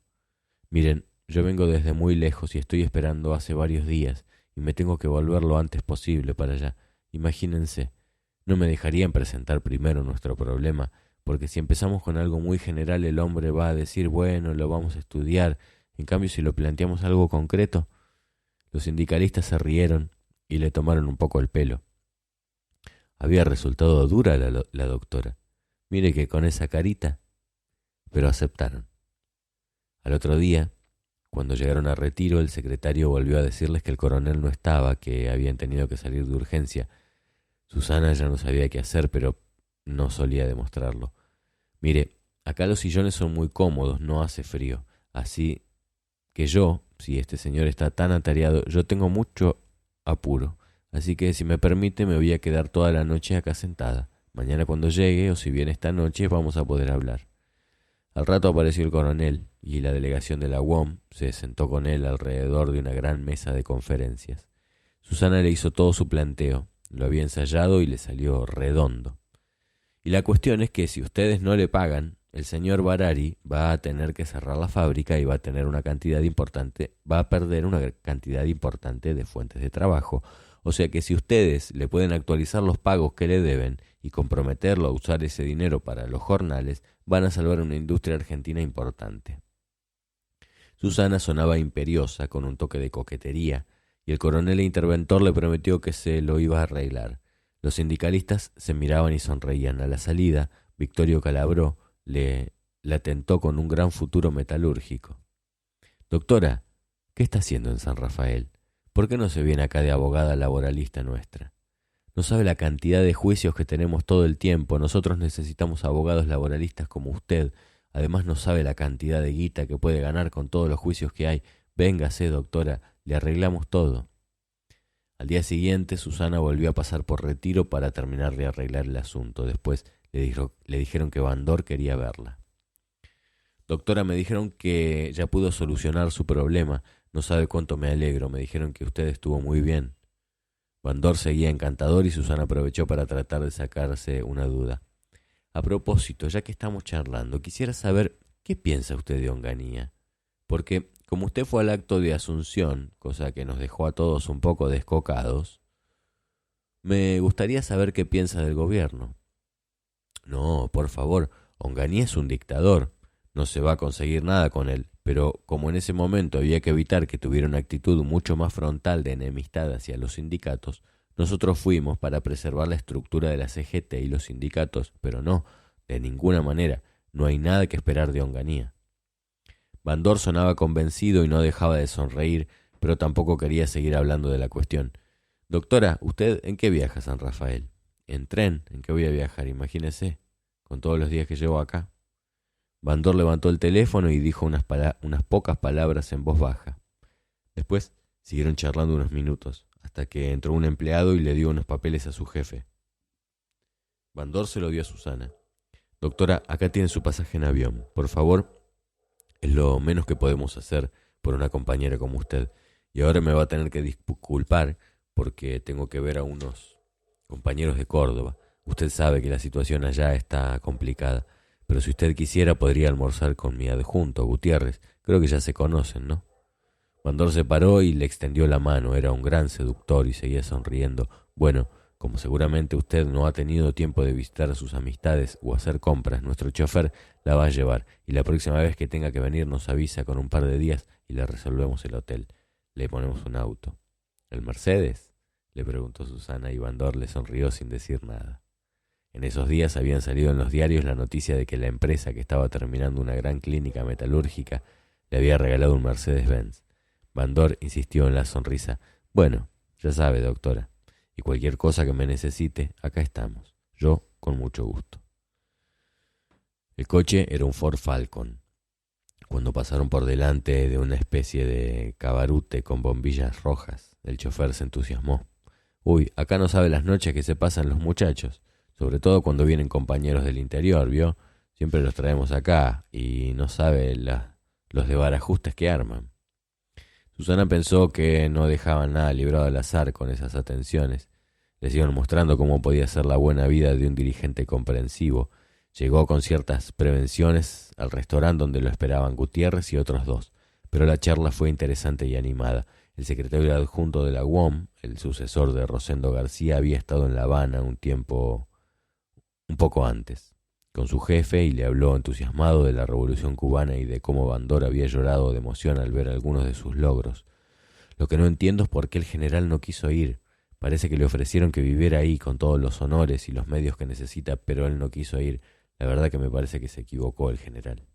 Miren, yo vengo desde muy lejos y estoy esperando hace varios días y me tengo que volver lo antes posible para allá. Imagínense, no me dejarían presentar primero nuestro problema, porque si empezamos con algo muy general el hombre va a decir, bueno, lo vamos a estudiar. En cambio, si lo planteamos algo concreto, los sindicalistas se rieron y le tomaron un poco el pelo. Había resultado dura la doctora. Mire que con esa carita, pero aceptaron. Al otro día, cuando llegaron a retiro, el secretario volvió a decirles que el coronel no estaba, que habían tenido que salir de urgencia. Susana ya no sabía qué hacer, pero no solía demostrarlo. Mire, acá los sillones son muy cómodos, no hace frío. Así que yo, si este señor está tan atareado, yo tengo mucho apuro. Así que, si me permite, me voy a quedar toda la noche acá sentada. Mañana cuando llegue, o si bien esta noche, vamos a poder hablar. Al rato apareció el coronel, y la delegación de la UOM se sentó con él alrededor de una gran mesa de conferencias. Susana le hizo todo su planteo, lo había ensayado y le salió redondo. Y la cuestión es que si ustedes no le pagan, el señor Barari va a tener que cerrar la fábrica y va a perder una cantidad importante de fuentes de trabajo. O sea que si ustedes le pueden actualizar los pagos que le deben y comprometerlo a usar ese dinero para los jornales, van a salvar una industria argentina importante. Susana sonaba imperiosa, con un toque de coquetería, y el coronel interventor le prometió que se lo iba a arreglar. Los sindicalistas se miraban y sonreían. A la salida, Victorio Calabró la tentó con un gran futuro metalúrgico. Doctora, ¿qué está haciendo en San Rafael? ¿Por qué no se viene acá de abogada laboralista nuestra? No sabe la cantidad de juicios que tenemos todo el tiempo. Nosotros necesitamos abogados laboralistas como usted. Además no sabe la cantidad de guita que puede ganar con todos los juicios que hay. Véngase, doctora, le arreglamos todo. Al día siguiente, Susana volvió a pasar por retiro para terminar de arreglar el asunto. Después le dijeron que Bandor quería verla. Doctora, me dijeron que ya pudo solucionar su problema. No sabe cuánto me alegro. Me dijeron que usted estuvo muy bien. Bandor seguía encantador y Susana aprovechó para tratar de sacarse una duda. A propósito, ya que estamos charlando, quisiera saber qué piensa usted de Onganía. Porque, como usted fue al acto de Asunción, cosa que nos dejó a todos un poco descocados, me gustaría saber qué piensa del gobierno. No, por favor, Onganía es un dictador. No se va a conseguir nada con él, pero como en ese momento había que evitar que tuviera una actitud mucho más frontal de enemistad hacia los sindicatos, nosotros fuimos para preservar la estructura de la CGT y los sindicatos, pero no, de ninguna manera, no hay nada que esperar de Onganía. Bandor sonaba convencido y no dejaba de sonreír, pero tampoco quería seguir hablando de la cuestión. Doctora, ¿usted en qué viaja a San Rafael? ¿En tren? ¿En qué voy a viajar? Imagínese, con todos los días que llevo acá. Bandor levantó el teléfono y dijo unas pocas palabras en voz baja. Después siguieron charlando unos minutos, hasta que entró un empleado y le dio unos papeles a su jefe. Bandor se lo dio a Susana. Doctora, acá tiene su pasaje en avión. Por favor, es lo menos que podemos hacer por una compañera como usted. Y ahora me va a tener que disculpar porque tengo que ver a unos compañeros de Córdoba. Usted sabe que la situación allá está complicada. Pero si usted quisiera, podría almorzar con mi adjunto, Gutiérrez. Creo que ya se conocen, ¿no? Bandor se paró y le extendió la mano. Era un gran seductor y seguía sonriendo. Bueno, como seguramente usted no ha tenido tiempo de visitar a sus amistades o hacer compras, nuestro chofer la va a llevar. Y la próxima vez que tenga que venir nos avisa con un par de días y le resolvemos el hotel. Le ponemos un auto. ¿El Mercedes?, le preguntó Susana y Bandor le sonrió sin decir nada. En esos días habían salido en los diarios la noticia de que la empresa que estaba terminando una gran clínica metalúrgica le había regalado un Mercedes-Benz. Bandor insistió en la sonrisa. Bueno, ya sabe, doctora, y cualquier cosa que me necesite, acá estamos. Yo, con mucho gusto. El coche era un Ford Falcon. Cuando pasaron por delante de una especie de cabarute con bombillas rojas, el chofer se entusiasmó. Uy, acá no sabe las noches que se pasan los muchachos. Sobre todo cuando vienen compañeros del interior, ¿vio? Siempre los traemos acá y no sabe los desbarajustes que arman. Susana pensó que no dejaban nada librado al azar con esas atenciones. Les iban mostrando cómo podía ser la buena vida de un dirigente comprensivo. Llegó con ciertas prevenciones al restaurante donde lo esperaban Gutiérrez y otros dos, pero la charla fue interesante y animada. El secretario adjunto de la UOM, el sucesor de Rosendo García, había estado en La Habana un poco antes, con su jefe, y le habló entusiasmado de la Revolución cubana y de cómo Bandor había llorado de emoción al ver algunos de sus logros. Lo que no entiendo es por qué el general no quiso ir. Parece que le ofrecieron que viviera ahí con todos los honores y los medios que necesita, pero él no quiso ir. La verdad que me parece que se equivocó el general.